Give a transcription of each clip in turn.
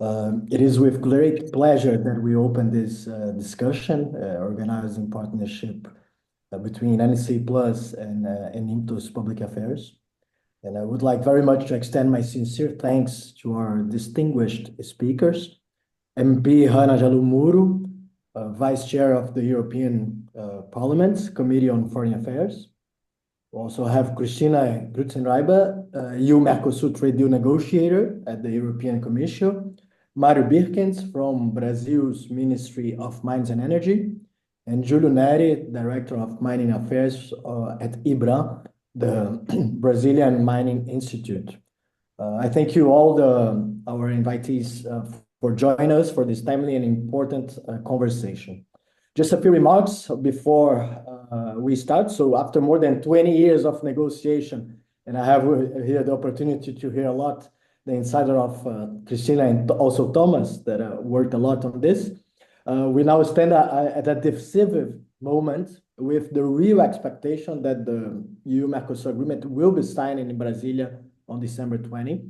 It is with great pleasure that we open this discussion, organized in partnership between NEC Plus and Intus Public Affairs. And I would like very much to extend my sincere thanks to our distinguished speakers, MP Hannah Jalumuru, Vice Chair of the European Parliament Committee on Foreign Affairs. We also have Cristina Grutzenreiber, EU Mercosur Trade Deal Negotiator at the European Commission, Mário Birkens from Brazil's Ministry of Mines and Energy, and Júlio Neri, Director of Mining Affairs at IBRAM, the Brazilian Mining Institute. I thank you all, our invitees, for joining us for this timely and important conversation. Just a few remarks before we start. So after more than 20 years of negotiation, and I have here the opportunity to hear a lot the insider of Cristina and also Thomas that worked a lot on this. We now stand at a decisive moment with the real expectation that the EU-Mercosur agreement will be signed in Brasilia on December 20.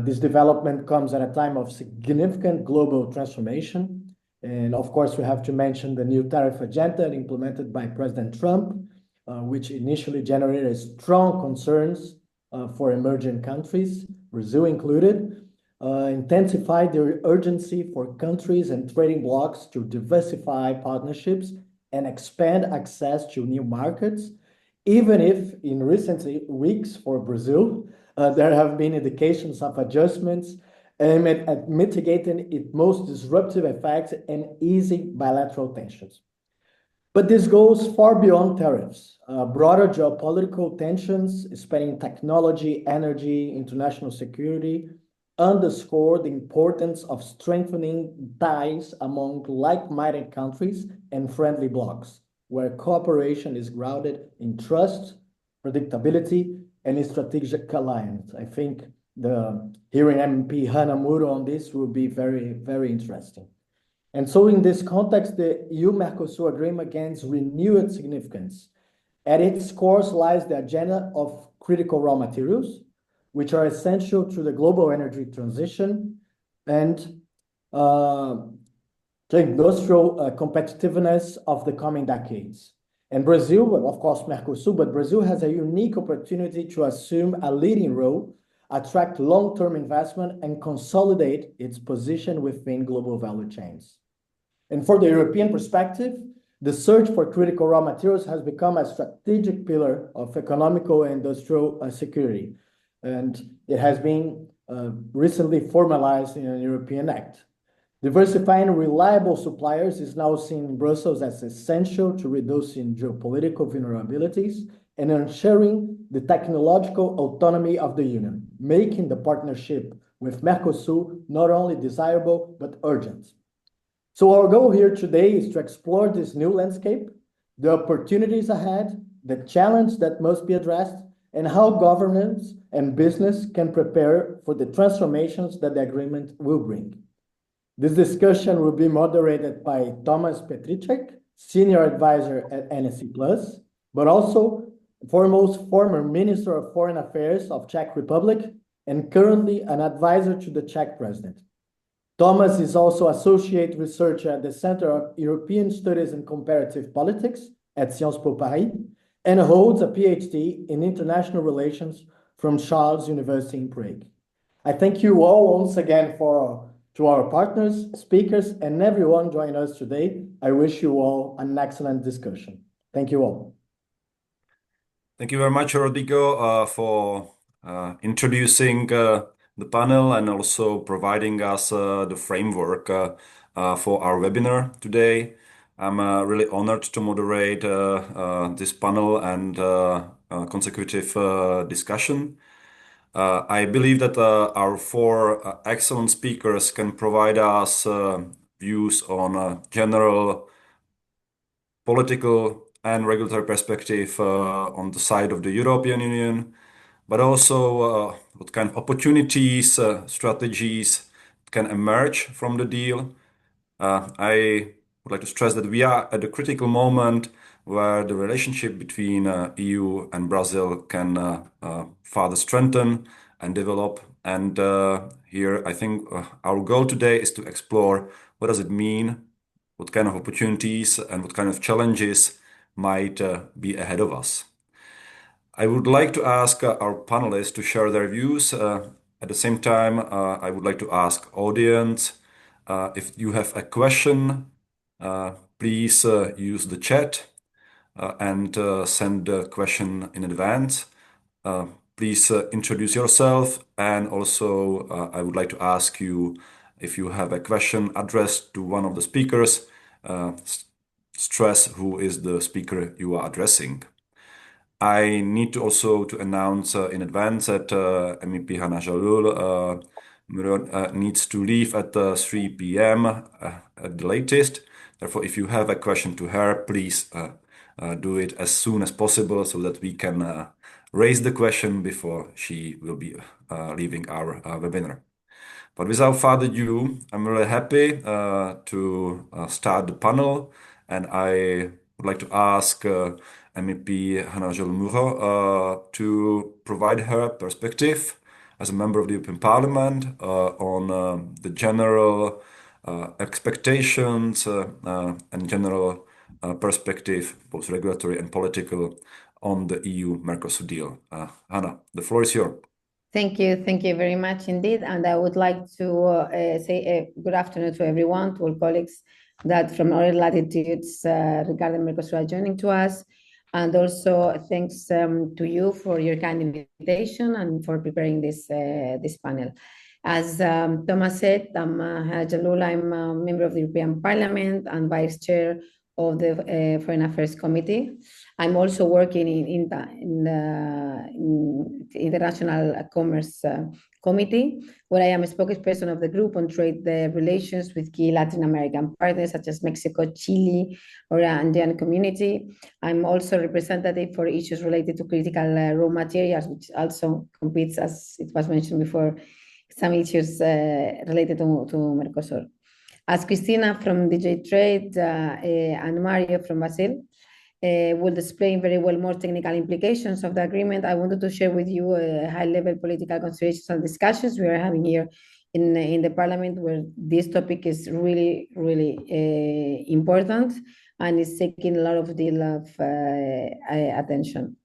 This development comes at a time of significant global transformation. And of course, we have to mention the new tariff agenda implemented by President Trump, which initially generated strong concerns for emerging countries, Brazil included, intensified the urgency for countries and trading blocs to diversify partnerships and expand access to new markets, even if in recent weeks for Brazil, there have been indications of adjustments aimed at mitigating its most disruptive effects and easing bilateral tensions. But this goes far beyond tariffs. Broader geopolitical tensions, spanning technology, energy, international security, underscore the importance of strengthening ties among like-minded countries and friendly blocs, where cooperation is grounded in trust, predictability, and strategic alliance. I think hearing MP Hannah Muro on this will be very, very interesting. And so in this context, the EU-Mercosur agreement gains renewed significance. At its core lies the agenda of critical raw materials, which are essential to the global energy transition and the industrial competitiveness of the coming decades. And Brazil, of course, Mercosur, but Brazil has a unique opportunity to assume a leading role, attract long-term investment, and consolidate its position within global value chains. And for the European perspective, the search for critical raw materials has become a strategic pillar of economical and industrial security. And it has been recently formalized in a European Act. Diversifying reliable suppliers is now seen in Brussels as essential to reducing geopolitical vulnerabilities and ensuring the technological autonomy of the Union, making the partnership with Mercosur not only desirable, but urgent. So our goal here today is to explore this new landscape, the opportunities ahead, the challenge that must be addressed, and how governments and business can prepare for the transformations that the agreement will bring. This discussion will be moderated by Thomas Petricek, Senior Advisor at NEC Plus, but also former Minister of Foreign Affairs of Czech Republic and currently an advisor to the Czech President. Thomas is also Associate Researcher at the Center of European Studies and Comparative Politics at Sciences Po Paris and holds a PhD in International Relations from Charles University in Prague. I thank you all once again to our partners, speakers, and everyone joining us today. I wish you all an excellent discussion. Thank you all. Thank you very much, Rodrigo, for introducing the panel and also providing us the framework for our webinar today. I'm really honored to moderate this panel and consecutive discussion. I believe that our four excellent speakers can provide us views on general political and regulatory perspective on the side of the European Union, but also what kind of opportunities, strategies can emerge from the deal. I would like to stress that we are at a critical moment where the relationship between EU and Brazil can further strengthen and develop. And here, I think our goal today is to explore what does it mean, what kind of opportunities and what kind of challenges might be ahead of us. I would like to ask our panelists to share their views. At the same time, I would like to ask audience if you have a question, please use the chat and send the question in advance. Please introduce yourself, and also I would like to ask you if you have a question addressed to one of the speakers, stress who is the speaker you are addressing. I need to also to announce in advance that MEP Hannah Jalul needs to leave at 3 p.m. At the latest. Therefore, if you have a question to her, please do it as soon as possible so that we can raise the question before she will be leaving our webinar. But without further ado, I'm really happy to start the panel, and I would like to ask MEP Hannah Jalul to provide her perspective as a member of the European Parliament on the general expectations and general perspective, both regulatory and political, on the EU-Mercosur deal. Hannah, the floor is yours. Thank you very much indeed. And I would like to say good afternoon to everyone, to all colleagues that from other latitudes regarding Mercosur are joining to us. And also thanks to you for your kind invitation and for preparing this panel. As Thomas said, I'm Jalul. I'm a member of the European Parliament and Vice Chair of the Foreign Affairs Committee. I'm also working in the International Commerce Committee, where I am a spokesperson of the group on trade relations with key Latin American partners such as Mexico, Chile, or Andean community. I'm also representative for issues related to critical raw materials, which also competes, as it was mentioned before, some issues related to Mercosur. As Cristina from DJ Trade and Mario from Brazil will display very well more technical implications of the agreement, I wanted to share with you high-level political considerations and discussions we are having here in the Parliament, where this topic is really, really important and is taking a lot of deal of attention.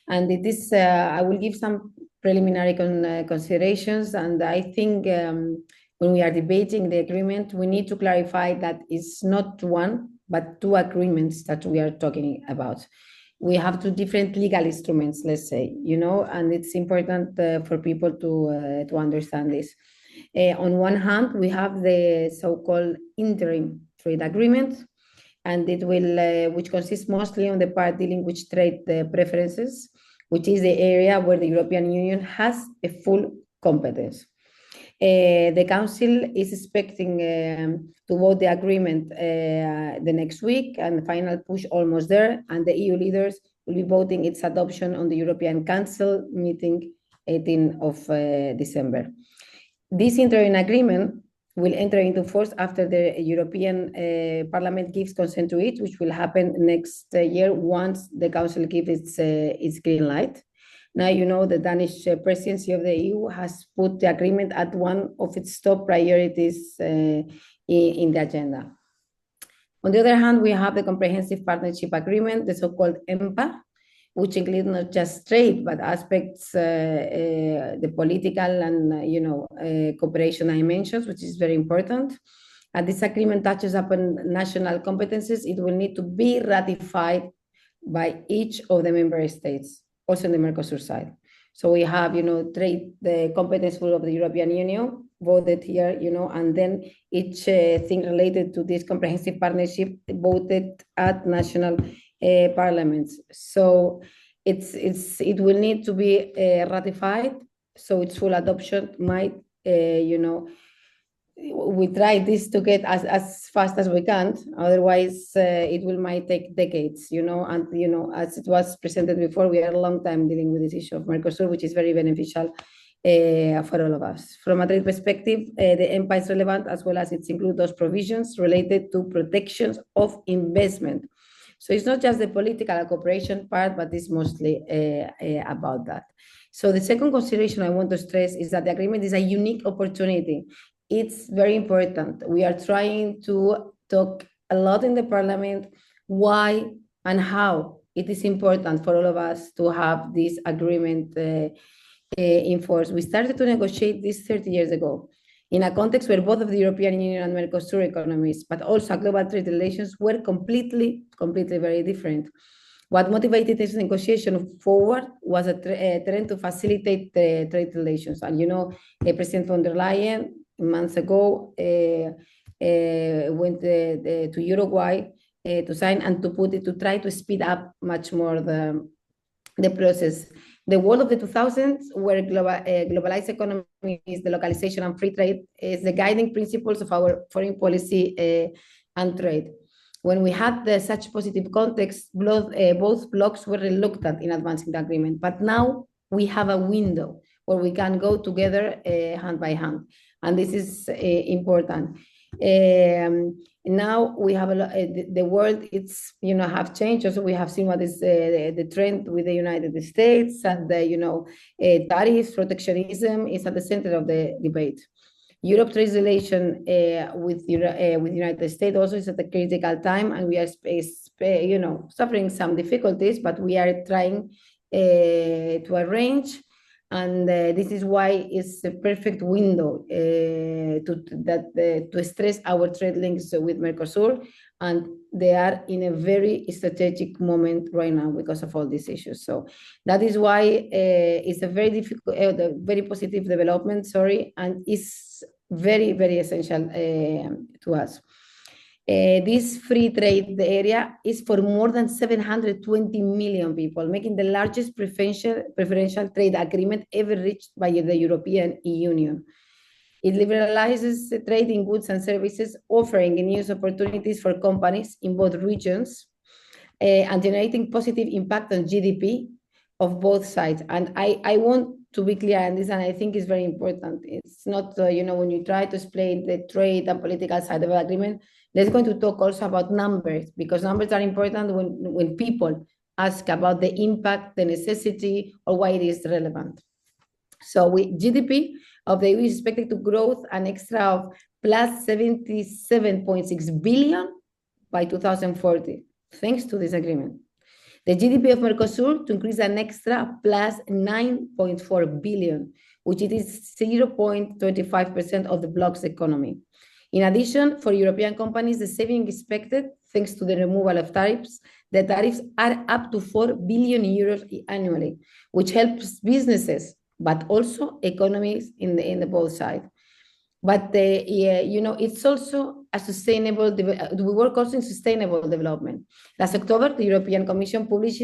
And it is, I will give some preliminary considerations, and I think when we are debating the agreement, we need to clarify that it's not one, but two agreements that we are talking about. We have two different legal instruments, let's say, and it's important for people to understand this. On one hand, we have the so-called interim trade agreement, and it will, which consists mostly on the part dealing with trade preferences, which is the area where the European Union has a full competence. The Council is expecting to vote the agreement the next week, and the final push almost there, and the EU leaders will be voting its adoption on the European Council meeting 18th of December. This interim agreement will enter into force after the European Parliament gives consent to it, which will happen next year once the Council gives its green light. Now, the Danish presidency of the EU has put the agreement at one of its top priorities in the agenda. On the other hand, we have the Comprehensive Partnership Agreement, the so-called EMPA, which includes not just trade, but aspects, the political and, cooperation dimensions, which is very important. And this agreement touches upon national competences. It will need to be ratified by each of the member states, also in the Mercosur side. So we have, trade, the competence of the European Union voted here, and then each thing related to this comprehensive partnership voted at national parliaments. So it will need to be ratified. So its full adoption might, we try this to get as fast as we can. Otherwise, might take decades, and as it was presented before, we are a long time dealing with this issue of Mercosur, which is very beneficial for all of us. From a trade perspective, the EMPA is relevant, as well as it includes those provisions related to protections of investment. So it's not just the political cooperation part, but it's mostly about that. So the second consideration I want to stress is that the agreement is a unique opportunity. It's very important. We are trying to talk a lot in the parliament why and how it is important for all of us to have this agreement in force. We started to negotiate this 30 years ago in a context where both of the European Union and Mercosur economies, but also global trade relations, were completely very different. What motivated this negotiation forward was a trend to facilitate the trade relations. And President von der Leyen months ago went to Uruguay to sign and to try to speed up much more the process. The world of the 2000s, where globalized economies, the localization and free trade is the guiding principles of our foreign policy and trade. When we had such positive context, both blocs were reluctant in advancing the agreement. But now we have a window where we can go together hand by hand. And this is important. Now we have the world, it's have changed. Also, we have seen what is the trend with the United States, and tariffs, protectionism is at the center of the debate. Europe trade relation with United States also is at a critical time, and we are suffering some difficulties, but we are trying to arrange. And this is why it's a perfect window to stress our trade links with Mercosur, and they are in a very strategic moment right now because of all these issues. So that is why it's a very very positive development. And it's very essential to us. This free trade area is for more than 720 million people, making the largest preferential trade agreement ever reached by the European Union. It liberalizes trade in goods and services, offering new opportunities for companies in both regions and generating positive impact on GDP of both sides. And I want to be clear on this, and I think it's very important. It's not, when you try to explain the trade and political side of the agreement, let's going to talk also about numbers, because numbers are important when people ask about the impact, the necessity, or why it is relevant. So GDP of the EU is expected to grow an extra of plus 77.6 billion by 2040, thanks to this agreement. The GDP of Mercosur to increase an extra plus 9.4 billion, which it is 0.25% of the bloc's economy. In addition, for European companies, the saving expected, thanks to the removal of tariffs, the tariffs are up to 4 billion euros annually, which helps businesses, but also economies in the both sides. But it's also a sustainable. We work also in sustainable development. Last October, the European Commission published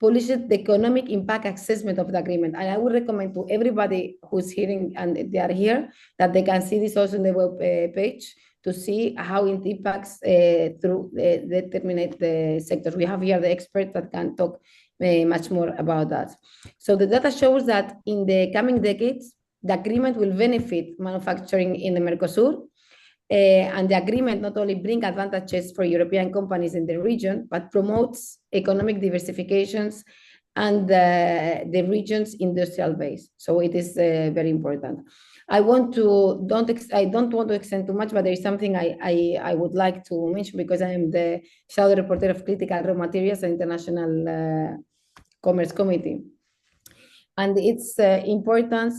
the economic impact assessment of the agreement, and I would recommend to everybody who's hearing and they are here that they can see this also in the web page to see how it impacts through the determinate sectors. We have here the expert that can talk much more about that. So the data shows that in the coming decades, the agreement will benefit manufacturing in the Mercosur, and the agreement not only brings advantages for European companies in the region, but promotes economic diversifications and the region's industrial base. So it is very important. I don't want to extend too much, but there is something I would like to mention, because I am the shadow reporter of critical raw materials at International Commerce Committee. And it's important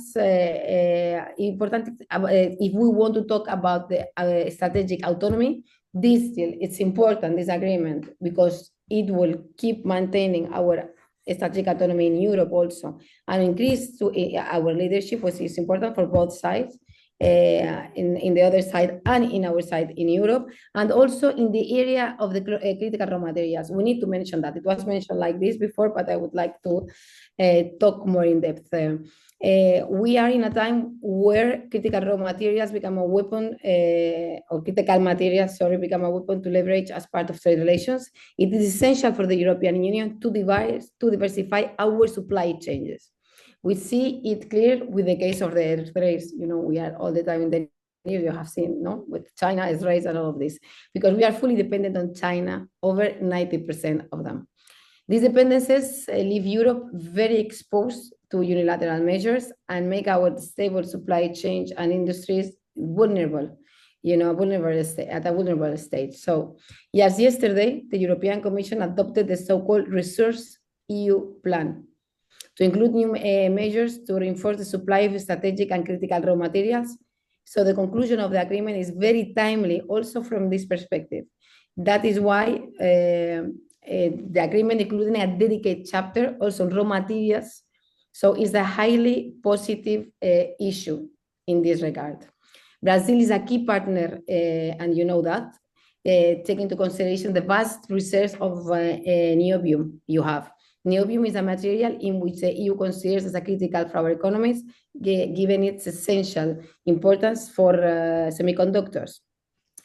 if we want to talk about the strategic autonomy. It's important, this agreement, because it will keep maintaining our strategic autonomy in Europe also, and increase our leadership, which is important for both sides, in the other side and in our side in Europe, and also in the area of the critical raw materials. We need to mention that. It was mentioned like this before, but I would like to talk more in depth. We are in a time where critical raw materials become a weapon, or critical materials, become a weapon to leverage as part of trade relations. It is essential for the European Union to diversify our supply chains. We see it clear with the case of the airspace. We are all the time in the news, you have seen, with China, Israel, and all of this, because we are fully dependent on China, over 90% of them. These dependencies leave Europe very exposed to unilateral measures and make our stable supply chain and industries vulnerable, at a vulnerable state. So, yes, yesterday, the European Commission adopted the so-called Resource EU plan to include new measures to reinforce the supply of strategic and critical raw materials. So the conclusion of the agreement is very timely also from this perspective. That is why the agreement including a dedicated chapter also on raw materials. So it's a highly positive issue in this regard. Brazil is a key partner, and you know that, taking into consideration the vast reserves of niobium you have. Niobium is a material in which the EU considers as a critical for our economies, given its essential importance for semiconductors.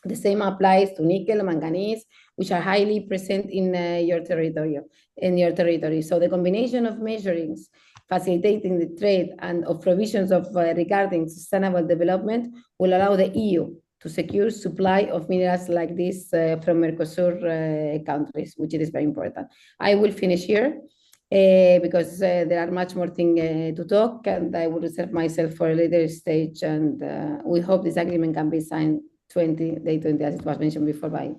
The same applies to nickel, manganese, which are highly present in your territory. So the combination of measurings facilitating the trade and of provisions of regarding sustainable development will allow the EU to secure supply of minerals like this from Mercosur countries, which is very important. I will finish here because there are much more things to talk, and I will reserve myself for a later stage. And we hope this agreement can be signed day 20, as it was mentioned before by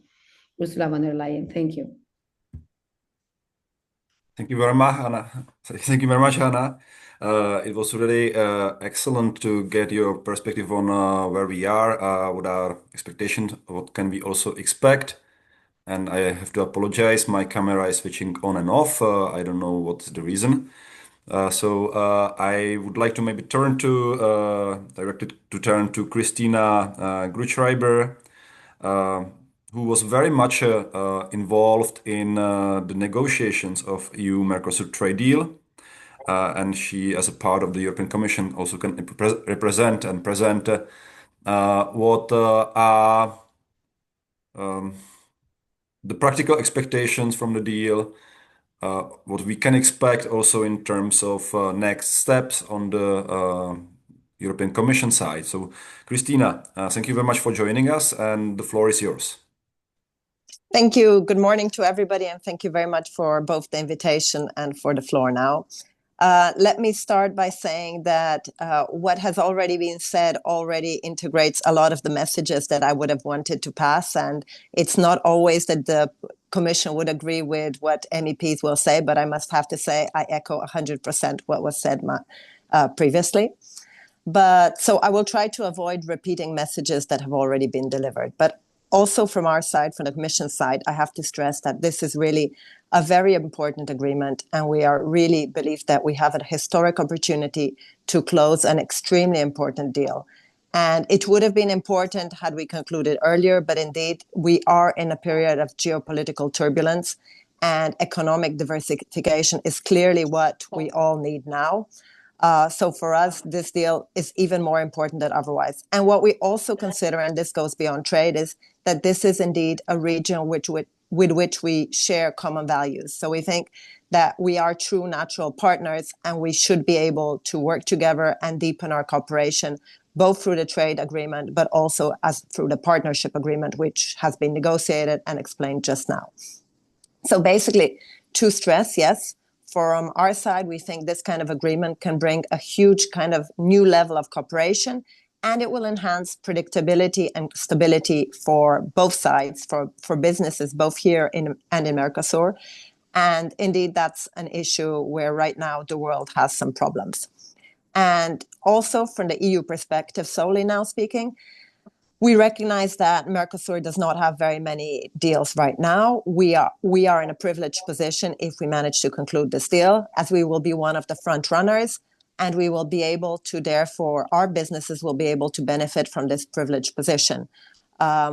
Ursula von der Leyen. Thank you. Thank you very much, Hannah. Thank you very much, Hannah. It was really excellent to get your perspective on where we are, what our expectations, what can we also expect. And I have to apologize, my camera is switching on and off. I don't know what's the reason. So I would like to maybe turn to Christina Grutschreiber, who was very much involved in the negotiations of EU-Mercosur trade deal. And she, as a part of the European Commission, also can represent and present what are the practical expectations from the deal, what we can expect also in terms of next steps on the European Commission side. So, Christina, thank you very much for joining us, and the floor is yours. Thank you. Good morning to everybody, and thank you very much for both the invitation and for the floor now. Let me start by saying that what has already been said already integrates a lot of the messages that I would have wanted to pass, and it's not always that the Commission would agree with what MEPs will say, but I must have to say I echo 100% what was said previously. But so I will try to avoid repeating messages that have already been delivered. But also from our side, from the Commission side, I have to stress that this is really a very important agreement, and we are really believe that we have a historic opportunity to close an extremely important deal. And it would have been important had we concluded earlier, but indeed we are in a period of geopolitical turbulence, and economic diversification is clearly what we all need now. So for us, this deal is even more important than otherwise. And what we also consider, and this goes beyond trade, is that this is indeed a region with which we share common values. So we think that we are true natural partners, and we should be able to work together and deepen our cooperation, both through the trade agreement, but also through the partnership agreement, which has been negotiated and explained just now. So basically, to stress, yes, from our side, we think this kind of agreement can bring a huge kind of new level of cooperation, and it will enhance predictability and stability for both sides, for businesses, both here and in Mercosur. And indeed, that's an issue where right now the world has some problems. And also from the EU perspective, solely now speaking, we recognize that Mercosur does not have very many deals right now. We are in a privileged position if we manage to conclude this deal, as we will be one of the front runners, and we will be able to, therefore, our businesses will be able to benefit from this privileged position.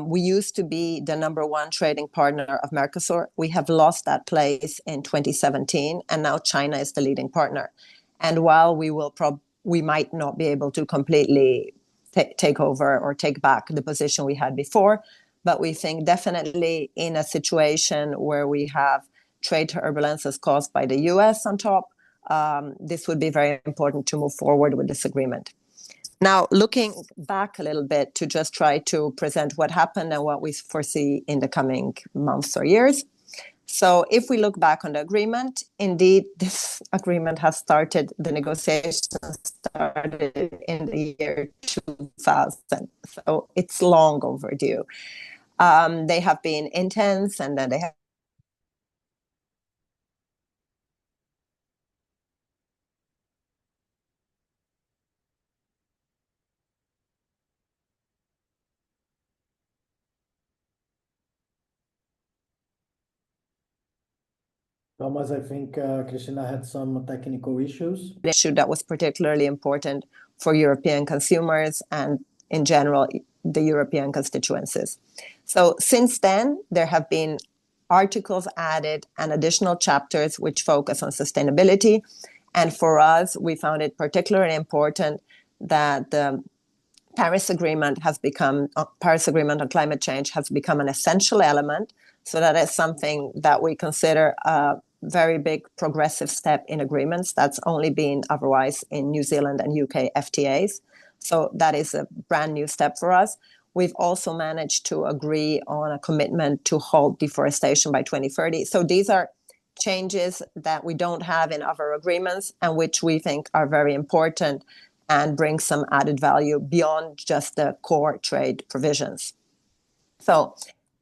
We used to be the #1 trading partner of Mercosur. We have lost that place in 2017, and now China is the leading partner. And while we might not be able to completely take over or take back the position we had before, but we think definitely in a situation where we have trade turbulences caused by the US on top, this would be very important to move forward with this agreement. Now, looking back a little bit to just try to present what happened and what we foresee in the coming months or years. So if we look back on the agreement, indeed, this agreement has started, the negotiations started in the year 2000. So it's long overdue. They have been intense, and then they have Thomas, I think Christina had some technical issues. an issue that was particularly important for European consumers and, in general, the European constituencies. So since then, there have been articles added and additional chapters which focus on sustainability. And for us, we found it particularly important that the Paris Agreement on climate change has become an essential element. So that is something that we consider a very big progressive step in agreements. That's only been otherwise in New Zealand and UK FTAs. So that is a brand new step for us. We've also managed to agree on a commitment to halt deforestation by 2030. So these are changes that we don't have in other agreements and which we think are very important and bring some added value beyond just the core trade provisions. So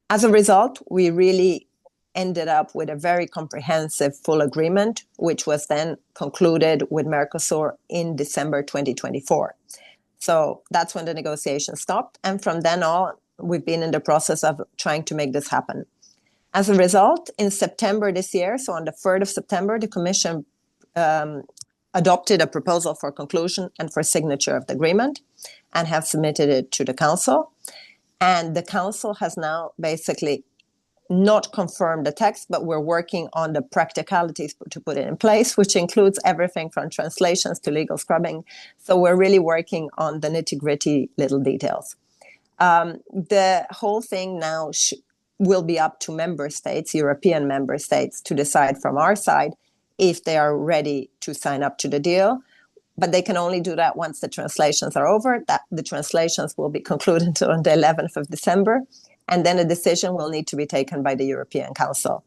as a result, we really ended up with a very comprehensive full agreement, which was then concluded with Mercosur in December 2024. So that's when the negotiations stopped. And from then on, we've been in the process of trying to make this happen. As a result, in September this year, so on the 3rd of September, the Commission adopted a proposal for conclusion and for signature of the agreement and have submitted it to the Council. And the Council has now basically not confirmed the text, but we're working on the practicalities to put it in place, which includes everything from translations to legal scrubbing. So we're really working on the nitty-gritty little details. The whole thing now will be up to member states, European member states, to decide from our side if they are ready to sign up to the deal. But they can only do that once the translations are over. That the translations will be concluded on the 11th of December. And then a decision will need to be taken by the European Council.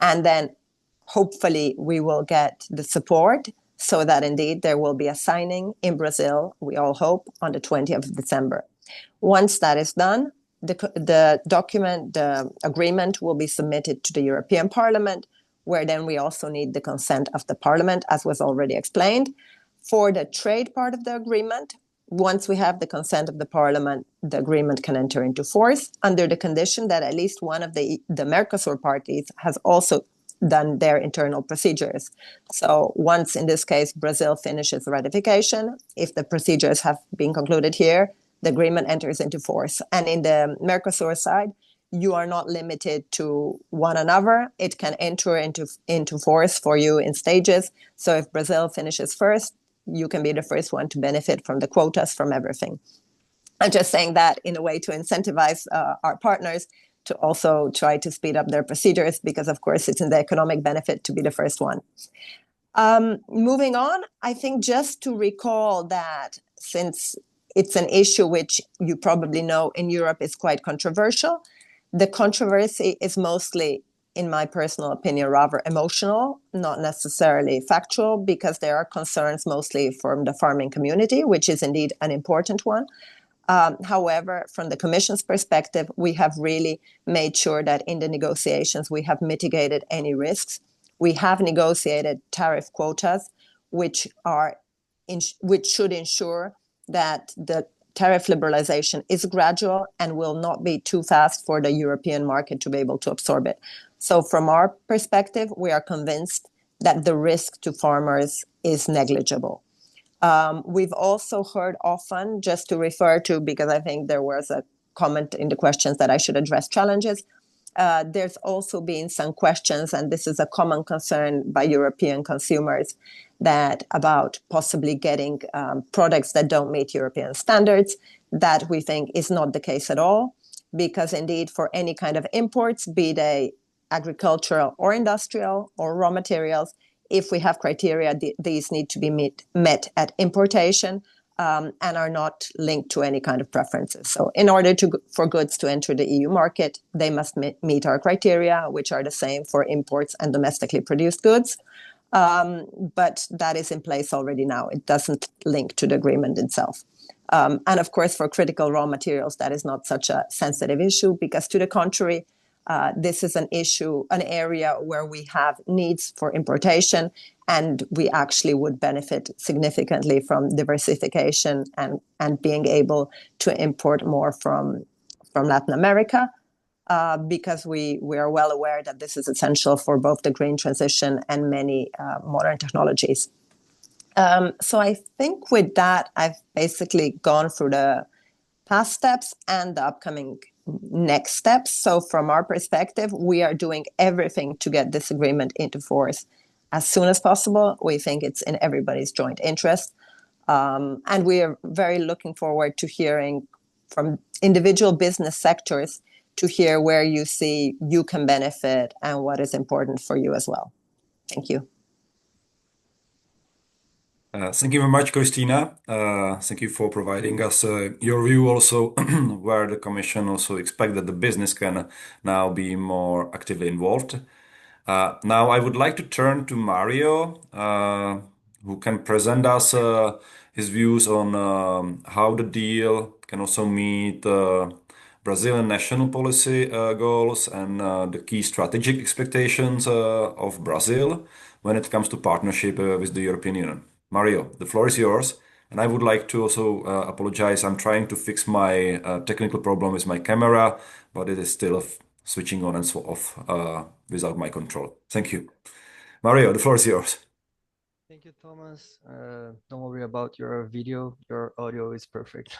And then hopefully we will get the support so that indeed there will be a signing in Brazil, we all hope, on the 20th of December. Once that is done, the document, the agreement will be submitted to the European Parliament, where then we also need the consent of the Parliament, as was already explained. For the trade part of the agreement, once we have the consent of the Parliament, the agreement can enter into force under the condition that at least one of the Mercosur parties has also done their internal procedures. So once, in this case, Brazil finishes the ratification, if the procedures have been concluded here, the agreement enters into force. And in the Mercosur side, you are not limited to one another. It can enter into force for you in stages. So if Brazil finishes first, you can be the first one to benefit from the quotas, from everything. I'm just saying that in a way to incentivize our partners to also try to speed up their procedures, because of course it's in the economic benefit to be the first one. Moving on, I think just to recall that since it's an issue which you probably know in Europe is quite controversial, the controversy is mostly, in my personal opinion, rather emotional, not necessarily factual, because there are concerns mostly from the farming community, which is indeed an important one. However, from the Commission's perspective, we have really made sure that in the negotiations we have mitigated any risks. We have negotiated tariff quotas, which should ensure that the tariff liberalization is gradual and will not be too fast for the European market to be able to absorb it. So from our perspective, we are convinced that the risk to farmers is negligible. We've also heard often, just to refer to, because I think there was a comment in the questions that I should address challenges, there's also been some questions, and this is a common concern by European consumers, that about possibly getting products that don't meet European standards. That we think is not the case at all, because indeed for any kind of imports, be they agricultural or industrial or raw materials, if we have criteria, these need to be met at importation. and are not linked to any kind of preferences. So in order for goods to enter the EU market, they must meet our criteria, which are the same for imports and domestically produced goods. But that is in place already now. It doesn't link to the agreement itself. And of course, for critical raw materials, that is not such a sensitive issue, because to the contrary, this is an issue, an area where we have needs for importation, and we actually would benefit significantly from diversification and being able to import more from Latin America, because we are well aware that this is essential for both the green transition and many modern technologies. So I think with that, I've basically gone through the past steps and the upcoming next steps. So from our perspective, we are doing everything to get this agreement into force as soon as possible. We think it's in everybody's joint interest. And we are very looking forward to hearing from individual business sectors to hear where you see you can benefit and what is important for you as well. Thank you. Thank you very much, Christina. Thank you for providing us your view also, where the Commission also expect that the business can now be more actively involved. Now I would like to turn to Mario, who can present us his views on how the deal can also meet Brazilian national policy goals and the key strategic expectations of Brazil when it comes to partnership with the European Union. Mario, the floor is yours. And I would like to also apologize. I'm trying to fix my technical problem with my camera, but it is still switching on and so off without my control. Thank you. Mario, the floor is yours. Thank you, Thomas. Don't worry about your video. Your audio is perfect.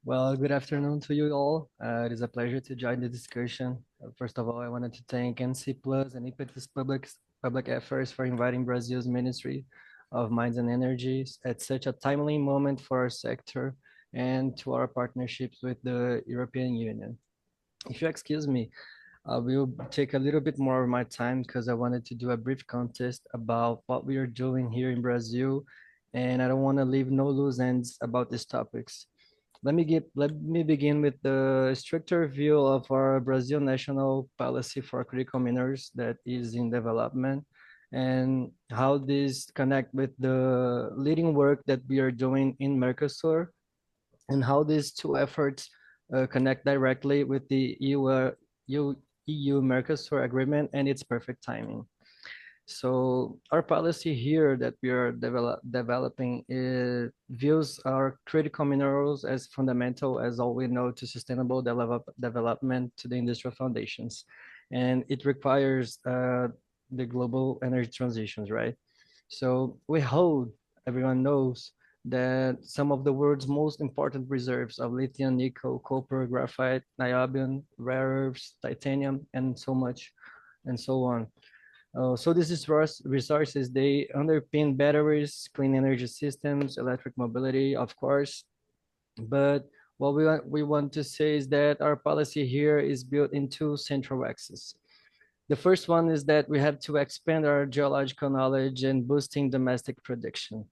Well, good afternoon to you all. It is a pleasure to join the discussion. First of all, I wanted to thank NC Plus and Impetus Public Affairs for inviting Brazil's Ministry of Mines and Energies at such a timely moment for our sector and to our partnerships with the European Union. If you excuse me, I will take a little bit more of my time because I wanted to do a brief contest about what we are doing here in Brazil, and I don't want to leave no loose ends about these topics. Let me begin with the stricter view of our Brazil national policy for critical minerals that is in development, and how this connect with the leading work that we are doing in Mercosur, and how these two efforts connect directly with the EU Mercosur agreement and its perfect timing. So our policy here that we are developing views our critical minerals as fundamental as all we know to sustainable development to the industrial foundations. And it requires the global energy transitions, right? So we hold, everyone knows, that some of the world's most important reserves of lithium, nickel, copper, graphite, niobium, rare earths, titanium, and so much, and so on. So these resources, they underpin batteries, clean energy systems, electric mobility, of course. But what we want to say is that our policy here is built in two central axes. The first one is that we have to expand our geological knowledge and boosting domestic production.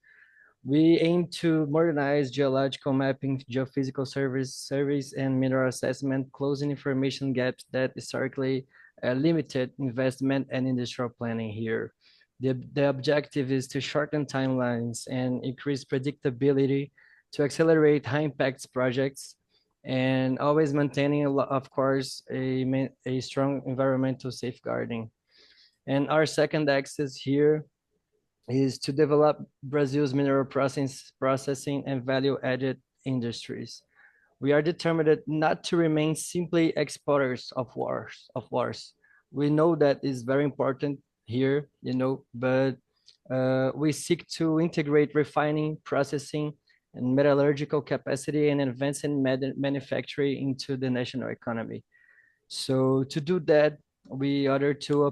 We aim to modernize geological mapping, geophysical surveys, and mineral assessment, closing information gaps that historically limited investment and industrial planning here. The objective is to shorten timelines and increase predictability to accelerate high impact projects, and always maintaining, of course, a strong environmental safeguarding. And our second axis here is to develop Brazil's mineral processing and value-added industries. We are determined not to remain simply exporters of ores. We know that is very important here, but we seek to integrate refining, processing, and metallurgical capacity and advancing manufacturing into the national economy. So to do that, we order to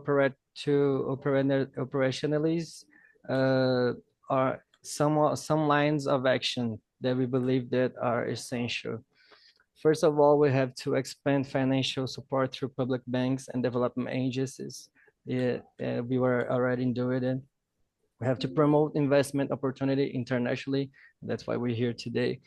operationalize are some lines of action that we believe that are essential. First of all, we have to expand financial support through public banks and development agencies. We were already doing it. We have to promote investment opportunity internationally. That's why we're here today.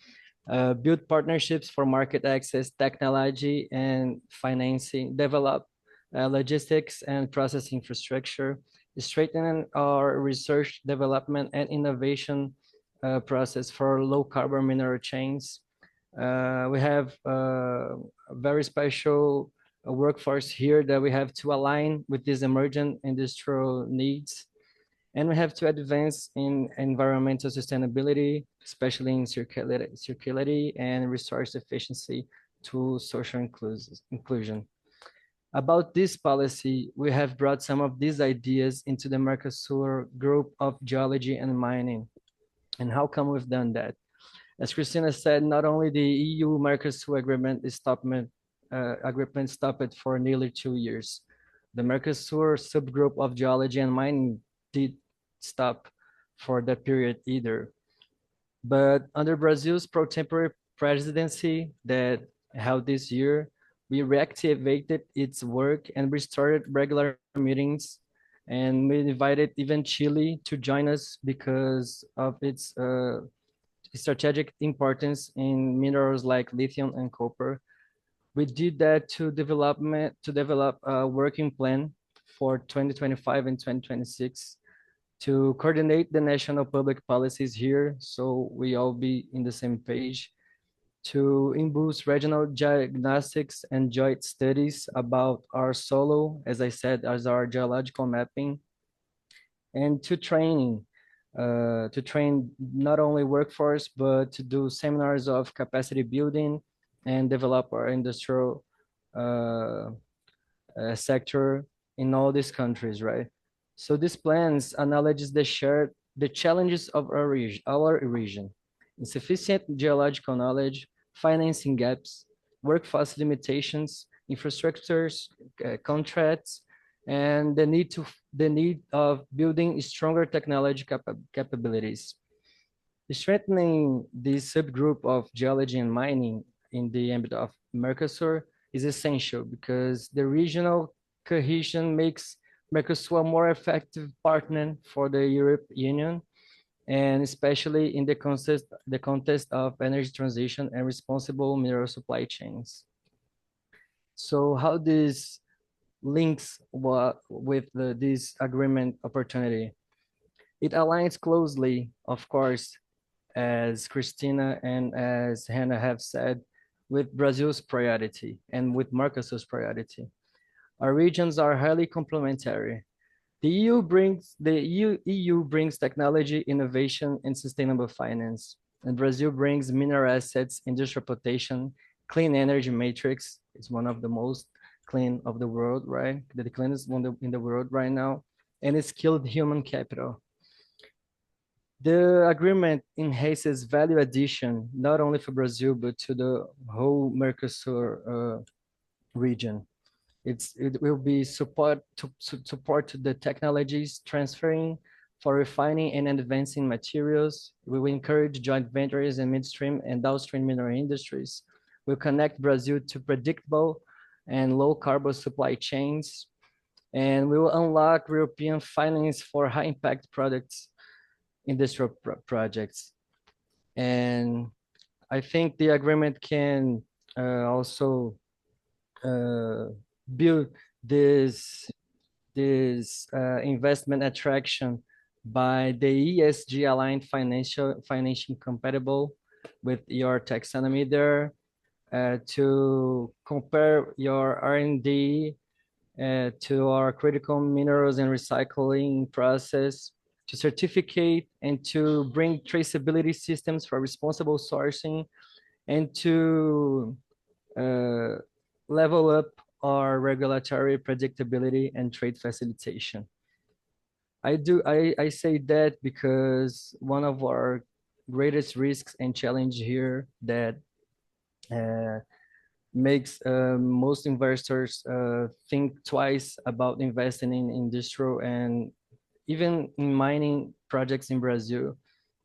Build partnerships for market access, technology, and financing. Develop logistics and process infrastructure. Strengthen our research, development, and innovation process for low carbon mineral chains. We have a very special workforce here that we have to align with these emergent industrial needs. And we have to advance in environmental sustainability, especially in circularity and resource efficiency to social inclusion. About this policy, we have brought some of these ideas into the Mercosur group of geology and mining. And how come we've done that? As Christina said, not only the EU-Mercosur agreement stopped for nearly 2 years. The Mercosur subgroup of geology and mining did stop for that period either. But under Brazil's pro-tempore presidency that held this year, we reactivated its work and restarted regular meetings. And we invited even Chile to join us because of its strategic importance in minerals like lithium and copper. We did that to develop a working plan for 2025 and 2026 to coordinate the national public policies here, so we all be in the same page, to boost regional diagnostics and joint studies about our solo, as I said, as our geological mapping, and to train not only workforce, but to do seminars of capacity building and develop our industrial sector in all these countries, right? So these plans acknowledges the challenges of our region, insufficient geological knowledge, financing gaps, workforce limitations, infrastructures, contracts, and the need of building stronger technology capabilities. Strengthening this subgroup of geology and mining in the ambit of Mercosur is essential because the regional cohesion makes Mercosur a more effective partner for the European Union, and especially in the context of energy transition and responsible mineral supply chains. So how this links with this agreement opportunity? It aligns closely, of course, as Christina and as Hannah have said, with Brazil's priority and with Mercosur's priority. Our regions are highly complementary. The EU brings technology, innovation, and sustainable finance. And Brazil brings mineral assets, industrial potential, clean energy matrix. It's one of the most clean of the world, right? The cleanest one in the world right now. And it's skilled human capital. The agreement enhances value addition, not only for Brazil, but to the whole Mercosur region. It will be support to the technologies transferring for refining and advancing materials. We will encourage joint ventures in midstream and downstream mineral industries. We'll connect Brazil to predictable and low carbon supply chains. And we will unlock European finance for high impact products, industrial projects. And I think the agreement can also build this investment attraction by the ESG aligned financing compatible with your taxonomy there, to compare your R&D to our critical minerals and recycling process, to certificate and to bring traceability systems for responsible sourcing, and to level up our regulatory predictability and trade facilitation. I say that because one of our greatest risks and challenge here that makes most investors think twice about investing in industrial and even in mining projects in Brazil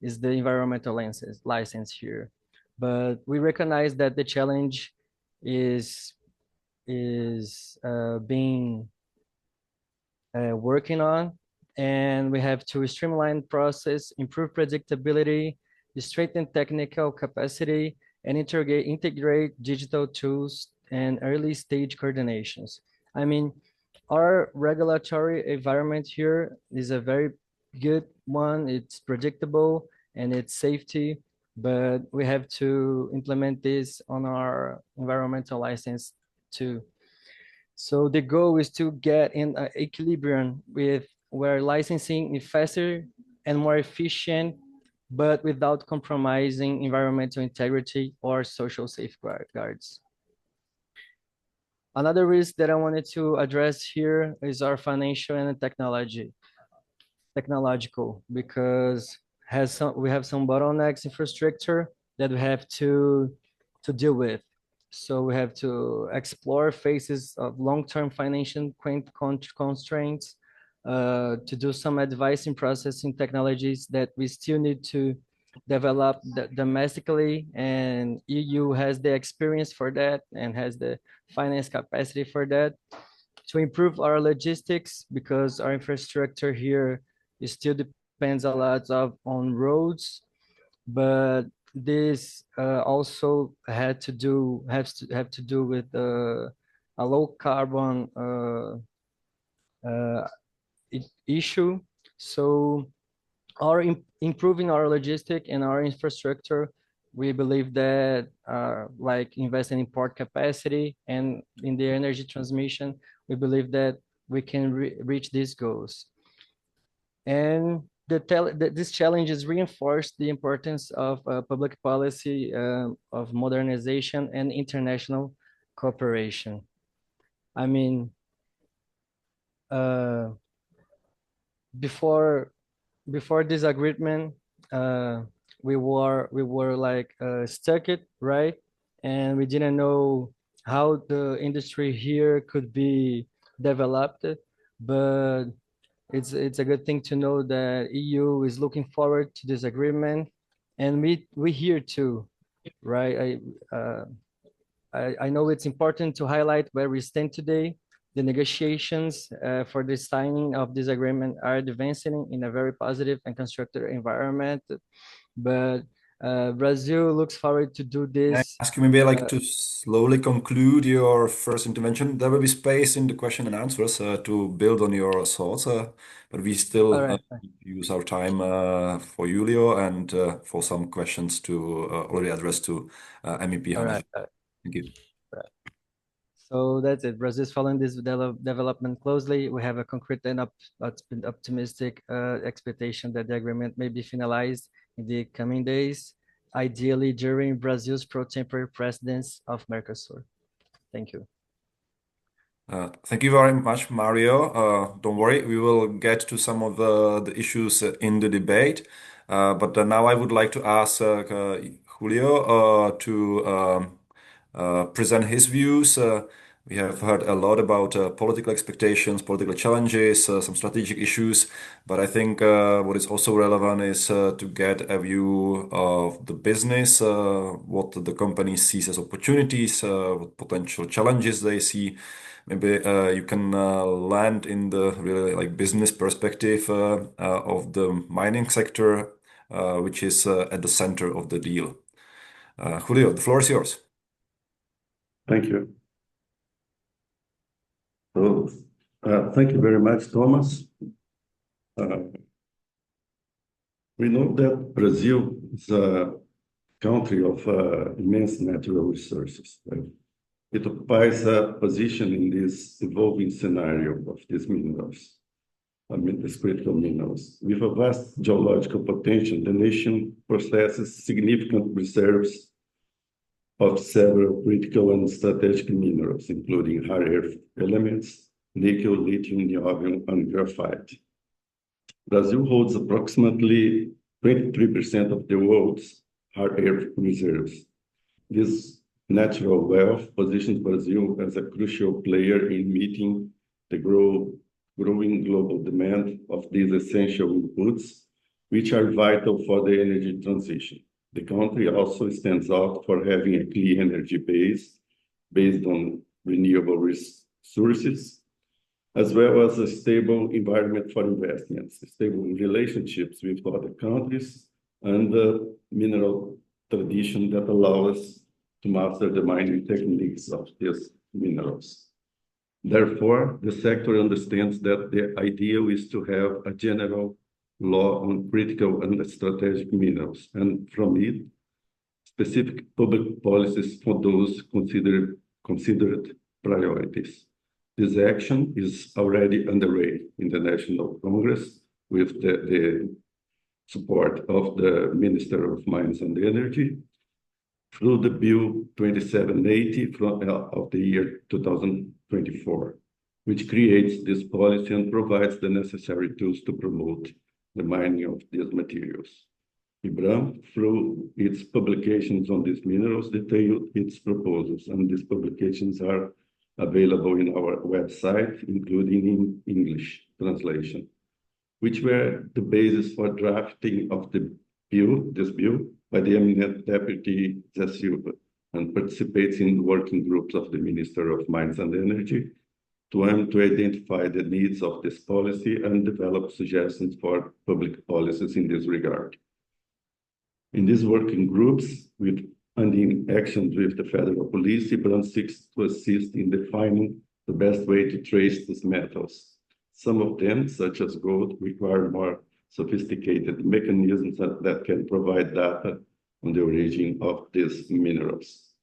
is the environmental license here. But we recognize that the challenge is being working on, and we have to streamline process, improve predictability, strengthen technical capacity, and integrate digital tools and early stage coordinations. I mean, our regulatory environment here is a very good one. It's predictable and it's safety, but we have to implement this on our environmental license too. So the goal is to get in an equilibrium with where licensing is faster and more efficient, but without compromising environmental integrity or social safeguards. Another risk that I wanted to address here is our financial and technological, because we have some bottlenecks infrastructure that we have to deal with. So we have to explore phases of long-term financial constraints, to do some advising processing technologies that we still need to develop domestically, and EU has the experience for that and has the finance capacity for that. To improve our logistics, because our infrastructure here still depends a lot on roads, but this also has to do with a low carbon issue. So improving our logistic and our infrastructure, we believe that like investing in port capacity and in the energy transmission, we believe that we can reach these goals. And these challenges reinforce the importance of public policy, of modernization and international cooperation. I mean, before this agreement, we were like stuck it, right? And we didn't know how the industry here could be developed, but it's a good thing to know that EU is looking forward to this agreement, and we here too, right? I know it's important to highlight where we stand today. The negotiations for the signing of this agreement are advancing in a very positive and constructive environment, but Brazil looks forward to do Can I this. ask you maybe like to slowly conclude your first intervention? There will be space in the question and answers to build on your thoughts, but we still All right. use our time for Julio and for some questions to already address to MEP All Hannah. right. Thank you. So that's it. Brazil is following this development closely. We have a concrete and optimistic expectation that the agreement may be finalized in the coming days, ideally during Brazil's pro-tempore presidency of Mercosur. Thank you. Thank you very much, Mario. Don't worry, we will get to some of the issues in the debate. But now I would like to ask Julio to present his views. We have heard a lot about political expectations, political challenges, some strategic issues, but I think what is also relevant is to get a view of the business, what the company sees as opportunities, what potential challenges they see. Maybe you can land in the really like business perspective of the mining sector, which is at the center of the deal. Julio, the floor is yours. Thank you. So, thank you very much, Thomas. We know that Brazil is a country of immense natural resources. Right? It occupies a position in this evolving scenario of these minerals, these critical minerals. With a vast geological potential, the nation possesses significant reserves of several critical and strategic minerals, including rare earth elements, nickel, lithium, niobium, and graphite. Brazil holds approximately 23% of the world's rare earth reserves. This natural wealth positions Brazil as a crucial player in meeting the growing global demand of these essential inputs, which are vital for the energy transition. The country also stands out for having a clean energy base based on renewable resources, as well as a stable environment for investments, stable relationships with other countries, and the mineral tradition that allow us to master the mining techniques of these minerals. Therefore, the sector understands that the ideal is to have a general law on critical and strategic minerals, and from it, specific public policies for those considered priorities. This action is already underway in the National Congress with the support of the Minister of Mines and Energy through the Bill 2780 of the year 2024, which creates this policy and provides the necessary tools to promote the mining of these materials. IBRAM, through its publications on these minerals, detailed its proposals, and these publications are available in our website, including in English translation, which were the basis for drafting of this bill by the eminent Deputy Zé Silva, and participates in working groups of the Minister of Mines and Energy to aim to identify the needs of this policy and develop suggestions for public policies in this regard. In these working groups, and in actions with the federal police, IBRAM seeks to assist in defining the best way to trace these metals. Some of them, such as gold, require more sophisticated mechanisms that can provide data on the origin of these minerals.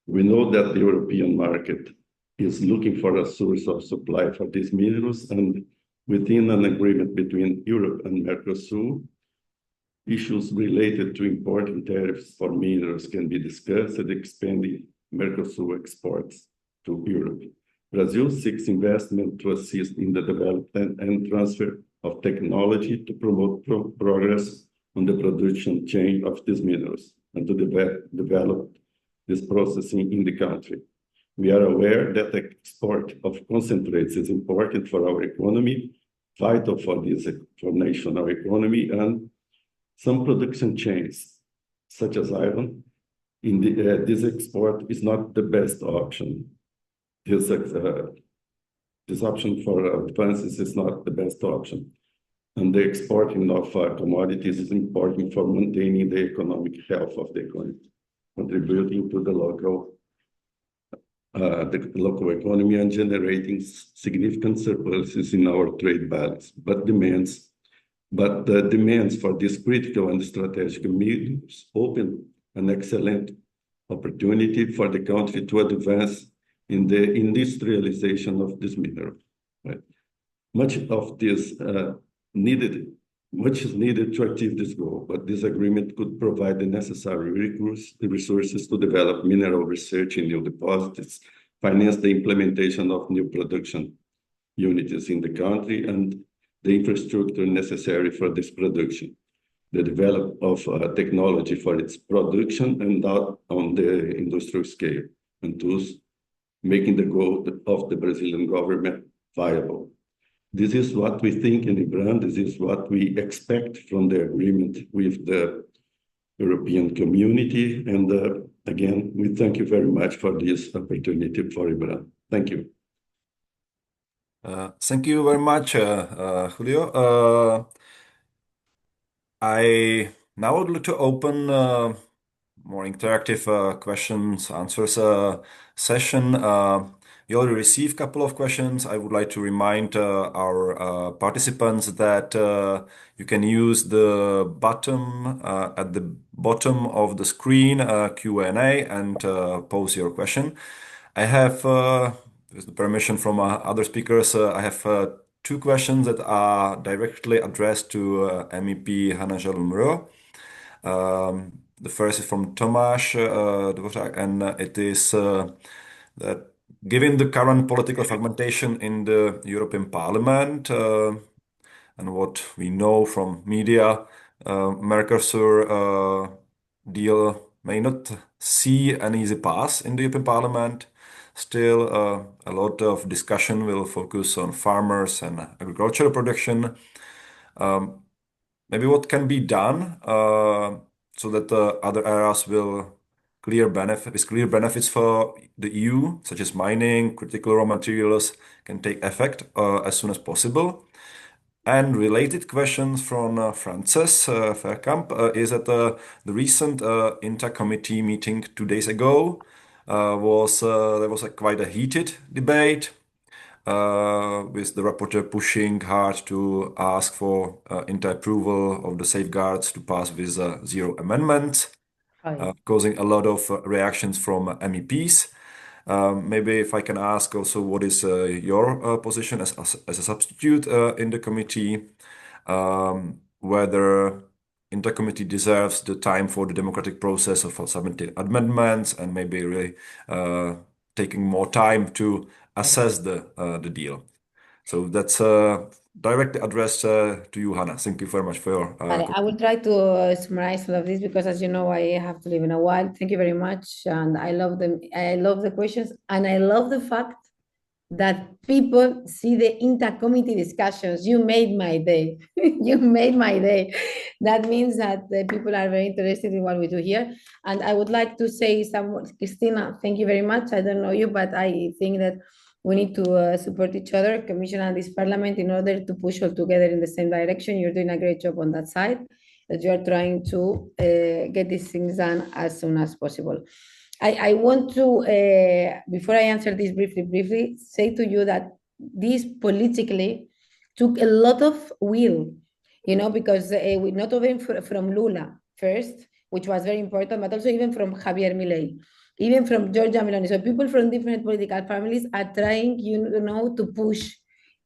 We know that the European market is looking for a source of supply for these minerals, and within an agreement between Europe and Mercosur, issues related to importing tariffs for minerals can be discussed and expanding Mercosur exports to Europe. Brazil seeks investment to assist in the development and transfer of technology to promote progress on the production chain of these minerals and to develop this processing in the country. We are aware that the export of concentrates is important for our economy, vital for national economy, and some production chains, such as iron, this export is not the best option. This option for advances is not the best option. And the exporting of commodities is important for maintaining the economic health of the economy, contributing to the local economy and generating significant surpluses in our trade balance. But the demands for these critical and strategic minerals open an excellent opportunity for the country to advance in the industrialization of this mineral. Right? Much is needed to achieve this goal, but this agreement could provide the necessary resources to develop mineral research in new deposits, finance the implementation of new production units in the country, and the infrastructure necessary for this production, the development of technology for its production and not on the industrial scale, and thus making the goal of the Brazilian government viable. This is what we think in IBRAM. This is what we expect from the agreement with the European community. And again, we thank you very much for this opportunity for IBRAM. Thank you. Thank you very much, Julio. I now would like to open more interactive questions, answers session. You already received a couple of questions. I would like to remind our participants that you can use the button at the bottom of the screen, Q&A, and pose your question. I have, with the permission from other speakers, I have two questions that are directly addressed to MEP Hanna Mro. The first is from Tomáš Dvořák, and it is that given the current political fragmentation in the European Parliament and what we know from media, Mercosur deal may not see an easy path in the European Parliament. Still, a lot of discussion will focus on farmers and agricultural production. Maybe what can be done so that other areas will clear benefits for the EU, such as mining, critical raw materials, can take effect as soon as possible. And related questions from Frances Verkamp is that the recent intercommittee meeting 2 days ago there was quite a heated debate with the rapporteur pushing hard to ask for inter-approval of the safeguards to pass with zero amendments, causing a lot of reactions from MEPs. Maybe if I can ask also, what is your position as a substitute in the committee? Whether intercommittee deserves the time for the democratic process of submitting amendments and maybe really taking more time to assess the deal. So that's directly addressed to you, Hannah. Thank you very much for your. I will try to summarize all of this because, as you know, I have to leave in a while. Thank you very much, and I love them. I love the questions, and I love the fact that people see the intercommittee discussions. You made my day. You made my day. That means that the people are very interested in what we do here. And I would like to say Christina, thank you very much. I don't know you, but I think that we need to support each other, Commission and this Parliament, in order to push all together in the same direction. You're doing a great job on that side, that you are trying to get these things done as soon as possible. I want to, before I answer this briefly, say to you that this politically took a lot of will, because we not only from Lula first, which was very important, but also even from Javier Milei, even from Giorgia Meloni. So people from different political families are trying, to push,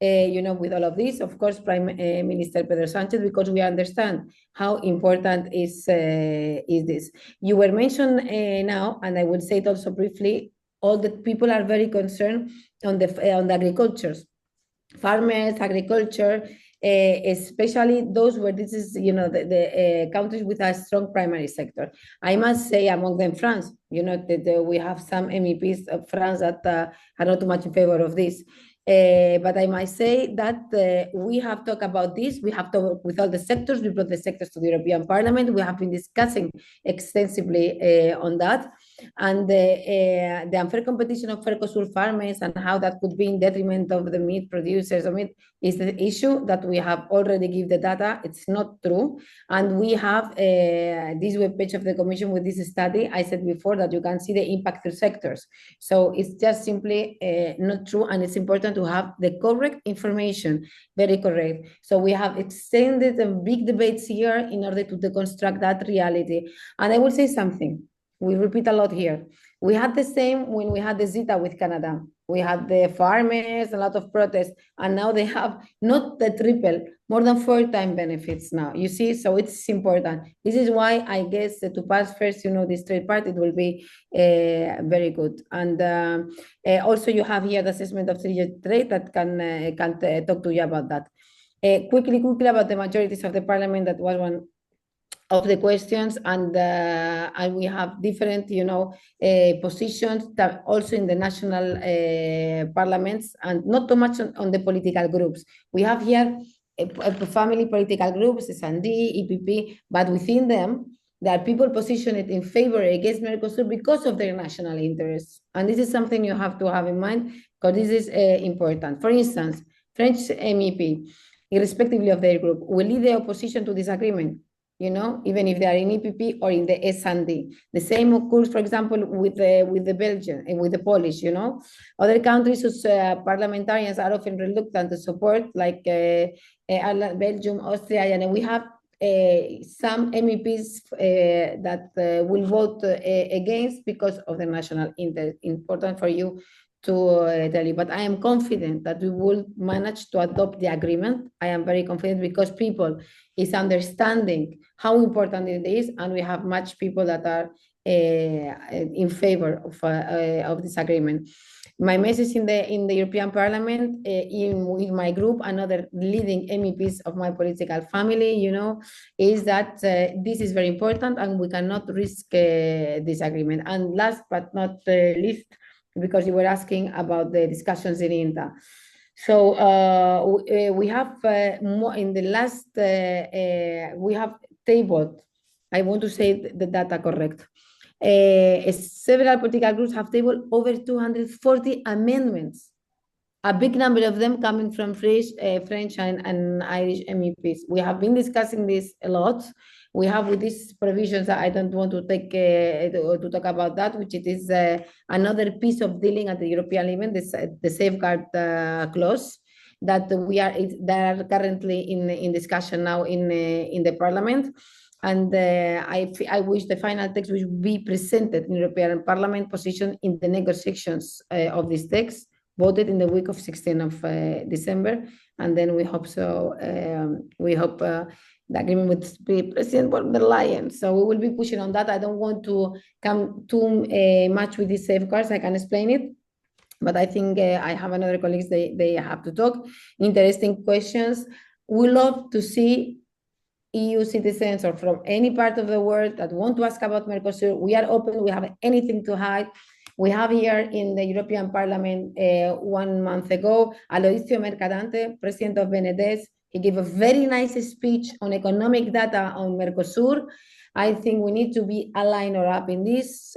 with all of this. Of course, Prime Minister Pedro Sanchez, because we understand how important is this. You were mentioned now, and I will say it also briefly. All the people are very concerned on the agriculture, farmers, agriculture. Especially those where this is, the countries with a strong primary sector. I must say, among them, France. We have some MEPs of France that are not too much in favor of this. But I might say that we have talked about this. We have talked with all the sectors. We brought the sectors to the European Parliament. We have been discussing extensively on that. And the unfair competition of Mercosur farmers and how that could be in detriment of the meat producers of meat is the issue that we have already given the data. It's not true. And we have this webpage of the Commission with this study. I said before that you can see the impact through sectors. So it's just simply not true. And it's important to have the correct information, very correct. So we have extended big debates here in order to deconstruct that reality. And I will say something. We repeat a lot here. We had the same when we had the ZITA with Canada. We had the farmers, a lot of protests, and now they have not the triple, more than 4 times benefits now. You see, so it's important. This is why I guess to pass first, this trade part, it will be very good. And also you have here the assessment of trade that can talk to you about that. Quickly about the majorities of the parliament. That was one of the questions, and we have different, positions that also in the national parliaments, and not too much on the political groups. We have here family political groups, S&D, EPP, but within them, there are people positioned in favor against Mercosur because of their national interests. And this is something you have to have in mind, because this is important. For instance, French MEP, irrespectively of their group, will lead the opposition to this agreement, even if they are in EPP or in the S&D. The same occurs, for example, with the Belgian and with the Polish, Other countries whose parliamentarians are often reluctant to support, like Ireland, Belgium, Austria, and we have some MEPs that will vote against because of the national interest. Important for you to tell you, but I am confident that we will manage to adopt the agreement. I am very confident because people is understanding how important it is, and we have much people that are in favor of this agreement. My message in the European Parliament, in my group and other leading MEPs of my political family, is that this is very important and we cannot risk this agreement. And last but not least, because you were asking about the discussions in INTA. So we have more in the last, we have tabled, I want to say the data correct. Several political groups have tabled over 240 amendments, a big number of them coming from French and Irish MEPs. We have been discussing this a lot. We have with these provisions that I don't want to take to talk about that, which it is another piece of dealing at the European level, the safeguard clause that are currently in discussion now in the Parliament. And I wish the final text will be presented in European Parliament position in the negotiations of this text, voted in the week of 16th of December, and then we hope so. We hope the agreement would be President von der Leyen. So we will be pushing on that. I don't want to come too much with these safeguards. I can explain it, but I think I have another colleagues. They have to talk. Interesting questions. We love to see EU citizens or from any part of the world that want to ask about Mercosur. We are open. We have anything to hide. We have here in the European Parliament 1 month ago, Aloisio Mercadante, President of Benedès. He gave a very nice speech on economic data on Mercosur. I think we need to be aligned or up in this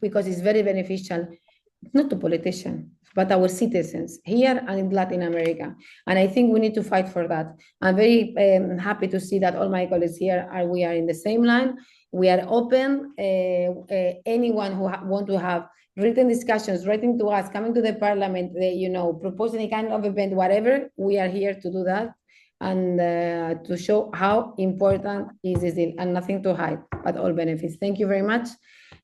because it's very beneficial, not to politicians, but our citizens here and in Latin America. And I think we need to fight for that. I'm very happy to see that all my colleagues here we are in the same line. We are open. Anyone who want to have written discussions, writing to us, coming to the Parliament, proposing any kind of event, whatever, we are here to do that and to show how important is this deal, and nothing to hide, but all benefits. Thank you very much.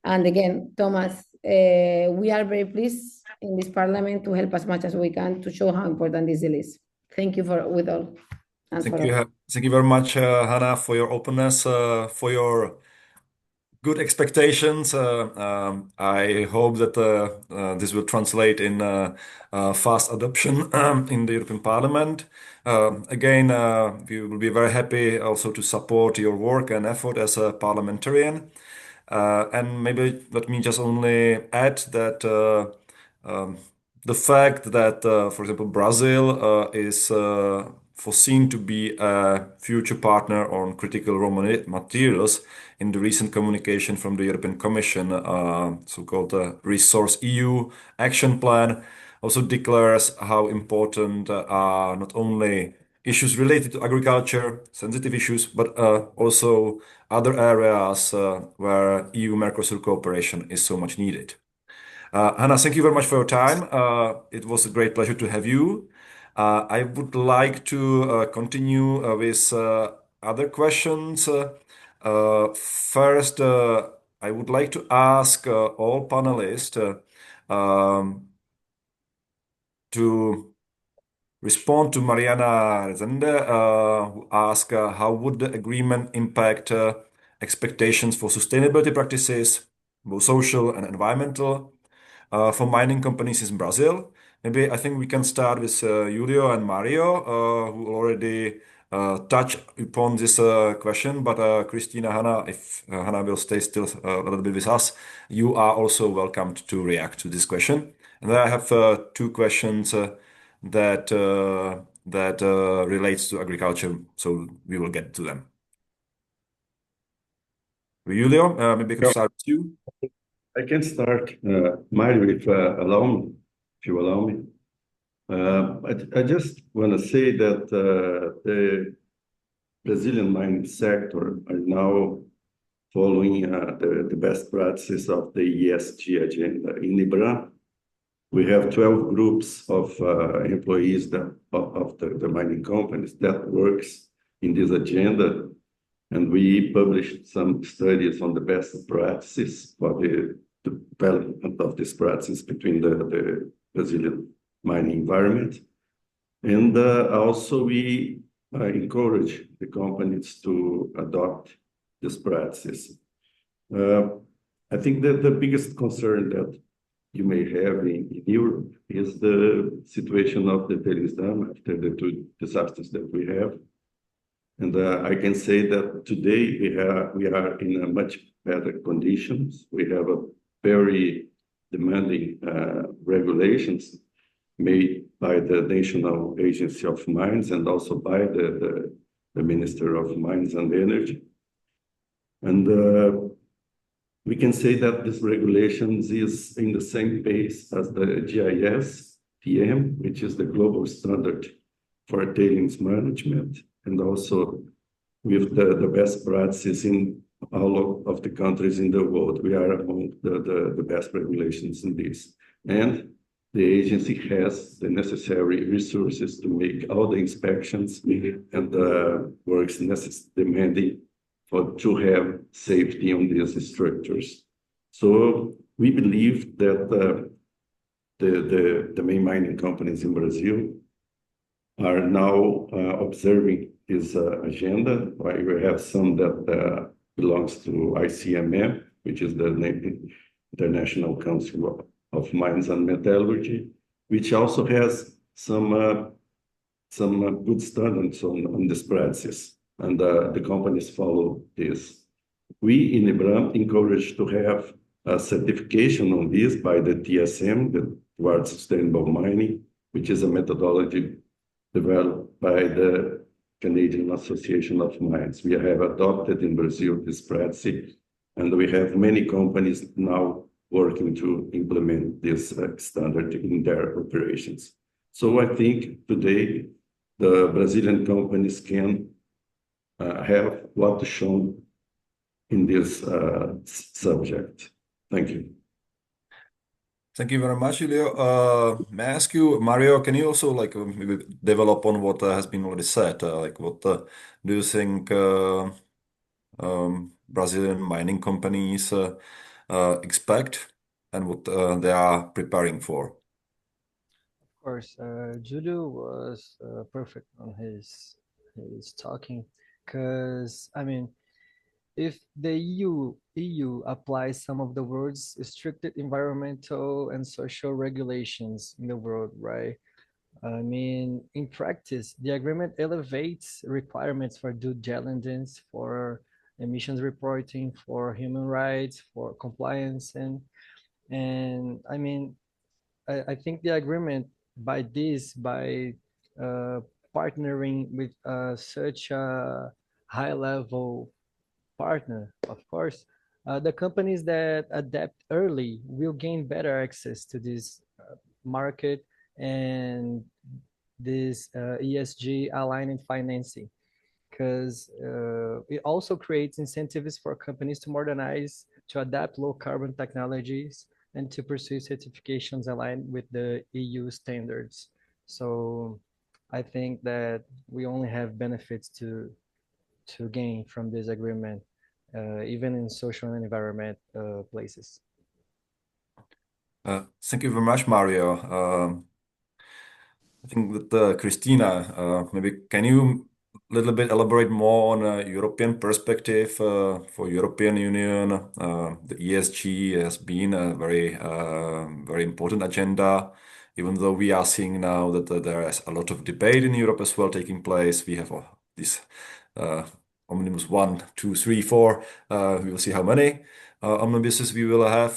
And again, Thomas, we are very pleased in this Parliament to help as much as we can to show how important this deal is. Thank you with all. Thank you very much, Hannah, for your openness, for your good expectations. I hope that this will translate in fast adoption in the European Parliament. Again, we will be very happy also to support your work and effort as a parliamentarian. And maybe let me just only add that the fact that, for example, Brazil is foreseen to be a future partner on critical raw materials in the recent communication from the European Commission, so-called Resource EU Action Plan, also declares how important are not only issues related to agriculture, sensitive issues, but also other areas where EU-Mercosur cooperation is so much needed. Hannah, thank you very much for your time. It was a great pleasure to have you. I would like to continue with other questions. First, I would like to ask all panelists to respond to Mariana Rezende, who asked how would the agreement impact expectations for sustainability practices, both social and environmental, for mining companies in Brazil. Maybe I think we can start with Julio and Mario, who already touched upon this question, but Christina, Hannah, if Hannah will stay still a little bit with us, you are also welcome to react to this question. And then I have two questions that relates to agriculture, so we will get to them. Julio, maybe I can start with you. I can start, Mario, if you allow me. I just want to say that the Brazilian mining sector are now following the best practices of the ESG agenda. In IBRAM, we have 12 groups of employees of the mining companies that works in this agenda. And we published some studies on the best practices for the development of these practices between the Brazilian mining environment. And also we encourage the companies to adopt these practices. I think that the biggest concern that you may have in Europe is the situation of the tailings dam after the two disasters that we have. And I can say that today we are in a much better conditions. We have a very demanding regulations made by the National Agency of Mines and also by the Minister of Mines and Energy. And we can say that this regulations is in the same pace as the GIS TM, which is the global standard for tailings management, and also with the best practices in all of the countries in the world. We are among the best regulations in this. And the agency has the necessary resources to make all the inspections and the works demanding to have safety on these structures. So we believe that the main mining companies in Brazil are now observing this agenda. We have some that belongs to ICMM, which is the International Council of Mines and Metallurgy, which also has some good standards on this practice, and the companies follow this. We in IBRAM encourage to have a certification on this by the TSM, the Towards Sustainable Mining, which is a methodology developed by the Canadian Association of Mines. We have adopted in Brazil this practice, and we have many companies now working to implement this standard in their operations. So I think today the Brazilian companies can have what shown in this subject. Thank you. Thank you very much, Julio. May I ask you, Mario, can you also maybe develop on what has been already said? What do you think Brazilian mining companies expect and what they are preparing for? Of course, Julio was perfect on his talking, because I mean, if the EU applies some of the world's strictest environmental and social regulations in the world, right? I mean, in practice, the agreement elevates requirements for due diligence, for emissions reporting, for human rights, for compliance, and I mean, I think the agreement by partnering with such a high level partner, of course, the companies that adapt early will gain better access to this market and this ESG aligned financing, because it also creates incentives for companies to modernize, to adapt low carbon technologies, and to pursue certifications aligned with the EU standards. So I think that we only have benefits to gain from this agreement, even in social and environment places. Thank you very much, Mario. I think that Christina, maybe can you a little bit elaborate more on a European perspective for European Union? The ESG has been a very important agenda, even though we are seeing now that there is a lot of debate in Europe as well taking place. We have this omnibus 1, 2, 3, 4. We will see how many omnibuses we will have.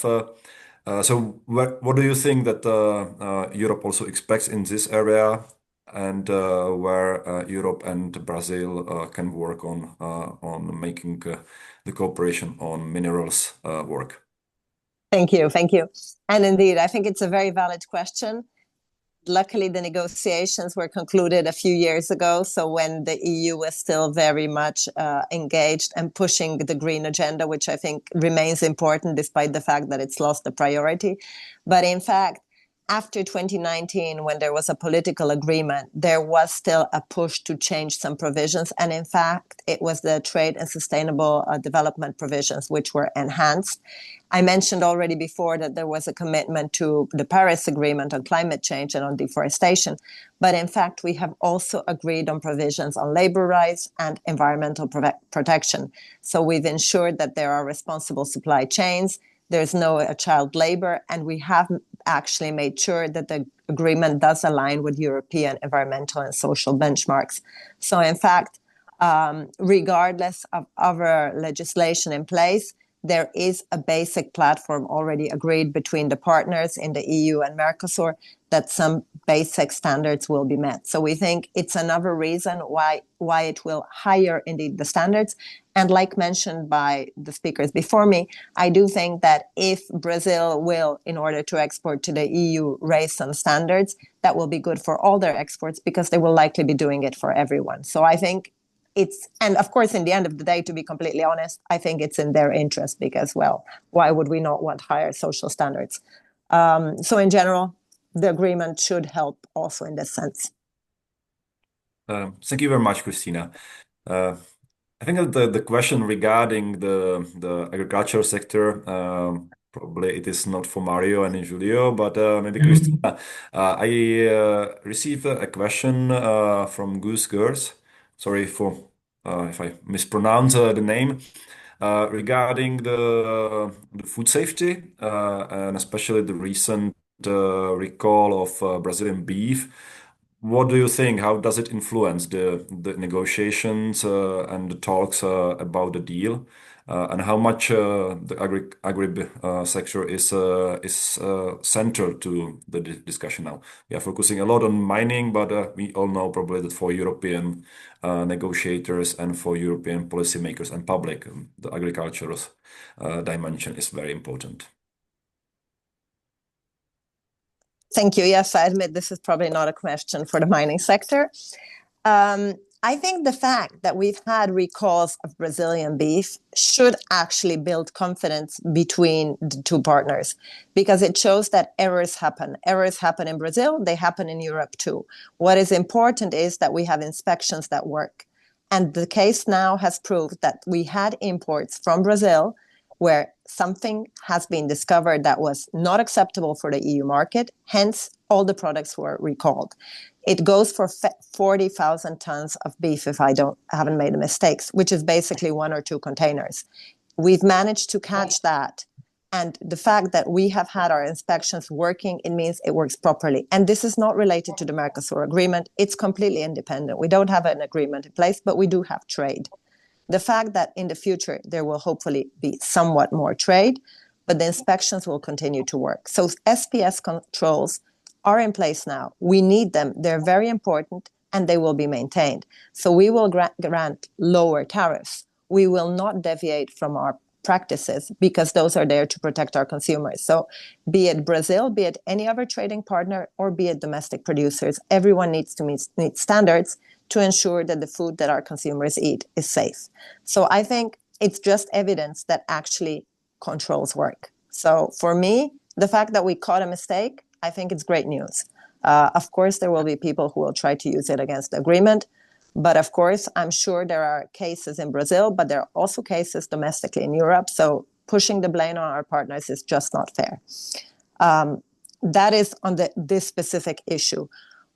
So what do you think that Europe also expects in this area, and where Europe and Brazil can work on making the cooperation on minerals work? Thank you. And indeed, I think it's a very valid question. Luckily, the negotiations were concluded a few years ago, so when the EU was still very much engaged and pushing the green agenda, which I think remains important despite the fact that it's lost the priority. But in fact, after 2019, when there was a political agreement, there was still a push to change some provisions. And in fact, it was the trade and sustainable development provisions which were enhanced. I mentioned already before that there was a commitment to the Paris Agreement on climate change and on deforestation. But in fact, we have also agreed on provisions on labor rights and environmental protection. So we've ensured that there are responsible supply chains, there's no child labor, and we have actually made sure that the agreement does align with European environmental and social benchmarks. So in fact, regardless of other legislation in place, there is a basic platform already agreed between the partners in the EU and Mercosur that some basic standards will be met. So we think it's another reason why it will higher indeed the standards. And like mentioned by the speakers before me, I do think that if Brazil will, in order to export to the EU, raise some standards, that will be good for all their exports because they will likely be doing it for everyone. So I think and of course, in the end of the day, to be completely honest, I think it's in their interest because, well, why would we not want higher social standards? So in general, the agreement should help also in this sense. Thank you very much, Christina. I think that the question regarding the agricultural sector, probably it is not for Mario and Julio, but maybe Christina. I received a question from Goose Girls. Sorry for if I mispronounce the name. Regarding the food safety and especially the recent recall of Brazilian beef. What do you think? How does it influence the negotiations and the talks about the deal? And how much the agri sector is central to the discussion now? We are focusing a lot on mining, but we all know probably that for European negotiators and for European policymakers and public, the agricultural dimension is very important. Thank you. Yes, I admit this is probably not a question for the mining sector. I think the fact that we've had recalls of Brazilian beef should actually build confidence between the two partners because it shows that errors happen. Errors happen in Brazil, they happen in Europe too. What is important is that we have inspections that work. And the case now has proved that we had imports from Brazil where something has been discovered that was not acceptable for the EU market, hence all the products were recalled. It goes for 40,000 tons of beef, if I haven't made mistakes, which is basically 1 or 2 containers. We've managed to catch that. And the fact that we have had our inspections working, it means it works properly. And this is not related to the Mercosur agreement. It's completely independent. We don't have an agreement in place, but we do have trade. The fact that in the future there will hopefully be somewhat more trade, but the inspections will continue to work. So SPS controls are in place now. We need them. They're very important and they will be maintained. So we will grant lower tariffs. We will not deviate from our practices because those are there to protect our consumers. So be it Brazil, be it any other trading partner, or be it domestic producers, everyone needs to meet standards to ensure that the food that our consumers eat is safe. So I think it's just evidence that actually controls work. So for me, the fact that we caught a mistake, I think it's great news. Of course, there will be people who will try to use it against the agreement. But of course, I'm sure there are cases in Brazil, but there are also cases domestically in Europe. So pushing the blame on our partners is just not fair. That is on this specific issue.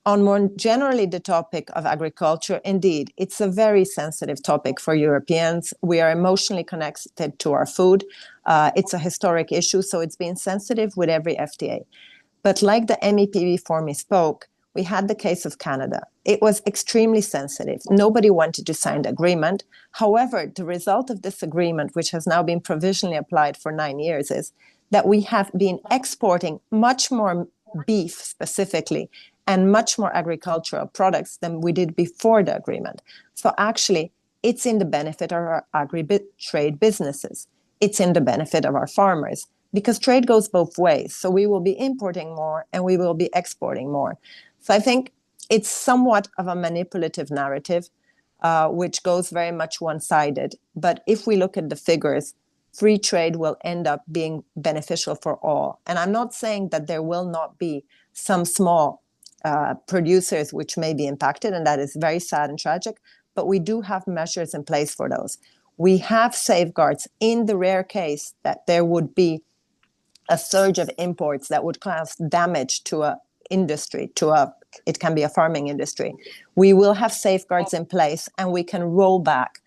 On more generally the topic of agriculture, indeed, it's a very sensitive topic for Europeans. We are emotionally connected to our food. It's a historic issue, so it's been sensitive with every FTA. But like the MEP before me spoke, we had the case of Canada. It was extremely sensitive. Nobody wanted to sign the agreement. However, the result of this agreement, which has now been provisionally applied for 9 years, is that we have been exporting much more beef specifically and much more agricultural products than we did before the agreement. So actually, it's in the benefit of our agri-trade businesses. It's in the benefit of our farmers because trade goes both ways. So we will be importing more and we will be exporting more. So I think it's somewhat of a manipulative narrative, which goes very much one-sided. But if we look at the figures, free trade will end up being beneficial for all. And I'm not saying that there will not be some small producers which may be impacted, and that is very sad and tragic, but we do have measures in place for those. We have safeguards in the rare case that there would be a surge of imports that would cause damage to a industry, it can be a farming industry. We will have safeguards in place and we can roll back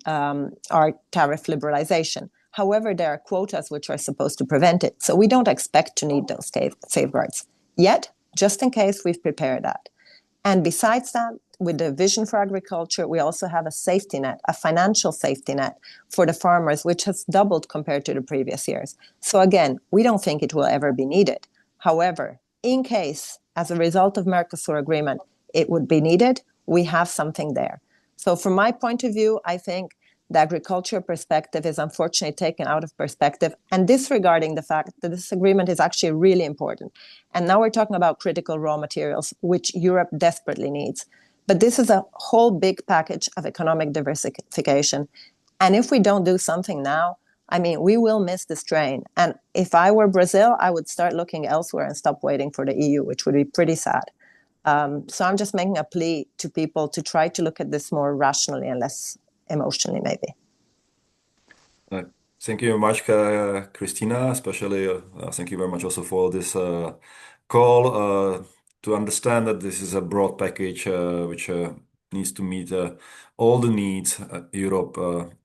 our tariff liberalization. However, there are quotas which are supposed to prevent it. So we don't expect to need those safeguards. Yet, just in case, we've prepared that. And besides that, with the vision for agriculture, we also have a safety net, a financial safety net for the farmers, which has doubled compared to the previous years. So again, we don't think it will ever be needed. However, in case, as a result of Mercosur agreement, it would be needed, we have something there. So from my point of view, I think the agriculture perspective is unfortunately taken out of perspective and disregarding the fact that this agreement is actually really important. And now we're talking about critical raw materials, which Europe desperately needs. But this is a whole big package of economic diversification. And if we don't do something now, I mean, we will miss this train. And if I were Brazil, I would start looking elsewhere and stop waiting for the EU, which would be pretty sad. So I'm just making a plea to people to try to look at this more rationally and less emotionally, maybe. Thank you very much, Christina. Especially, thank you very much also for this call to understand that this is a broad package which needs to meet all the needs Europe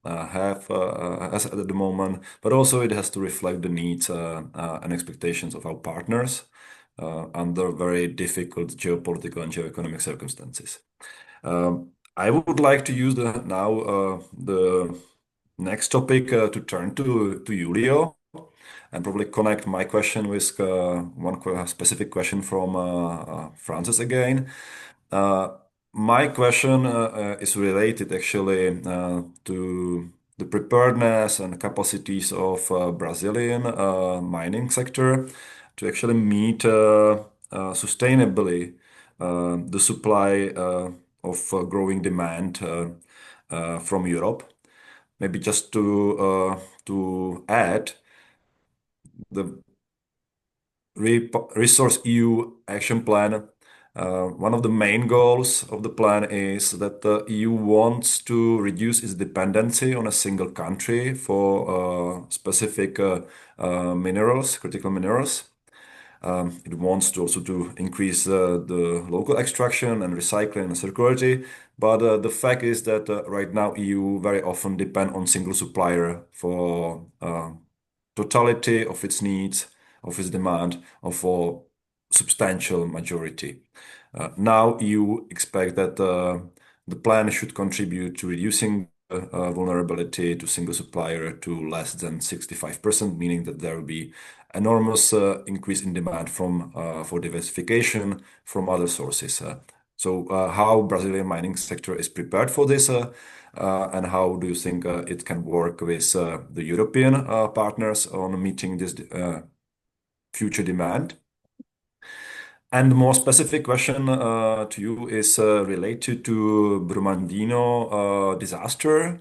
has at the moment, but also it has to reflect the needs and expectations of our partners under very difficult geopolitical and geoeconomic circumstances. I would like to use now the next topic to turn to Julio and probably connect my question with one specific question from Francis again. My question is related actually to the preparedness and capacities of Brazilian mining sector to actually meet sustainably the supply of growing demand from Europe. Maybe just to add, the Resource EU Action Plan, one of the main goals of the plan is that the EU wants to reduce its dependency on a single country for specific minerals, critical minerals. It wants to also to increase the local extraction and recycling and circularity. But the fact is that right now EU very often depend on single supplier for totality of its needs, of its demand, or for substantial majority. Now EU expect that the plan should contribute to reducing vulnerability to single supplier to less than 65%, meaning that there will be enormous increase in demand from for diversification from other sources. So how Brazilian mining sector is prepared for this, and how do you think it can work with the European partners on meeting this future demand? And the more specific question to you is related to Brumadinho disaster,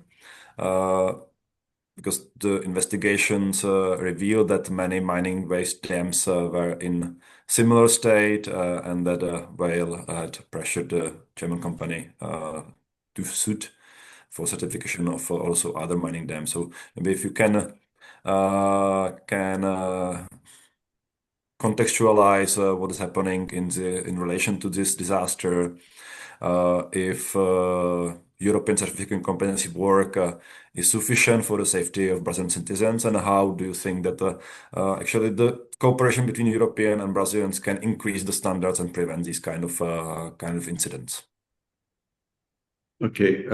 because the investigations reveal that many mining waste dams were in similar state and that a whale had pressured the German company to suit for certification of also other mining dams. So maybe if you can contextualize what is happening in relation to this disaster, if European certification competency work is sufficient for the safety of Brazilian citizens, and how do you think that actually the cooperation between European and Brazilians can increase the standards and prevent these kind of incidents? Okay,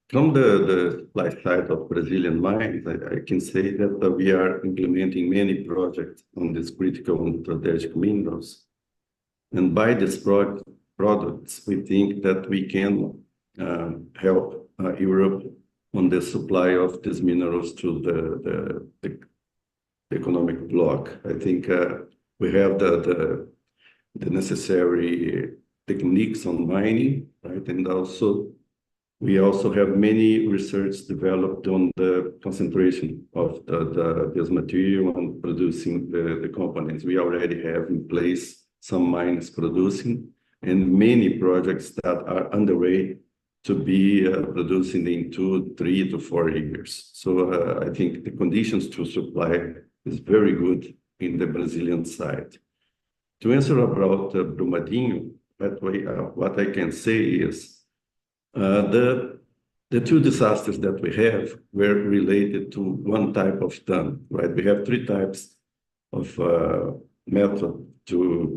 from the life side of Brazilian mines, I can say that we are implementing many projects on these critical and strategic minerals. And by these products, we think that we can help Europe on the supply of these minerals to the economic bloc. I think we have the necessary techniques on mining, right? And we also have many research developed on the concentration of this material and producing the components. We already have in place some mines producing and many projects that are underway to be producing in 2, 3 to 4 years. So I think the conditions to supply is very good in the Brazilian side. To answer about Brumadinho, that way, what I can say is the two disasters that we have were related to one type of dam, right? We have 3 types of method to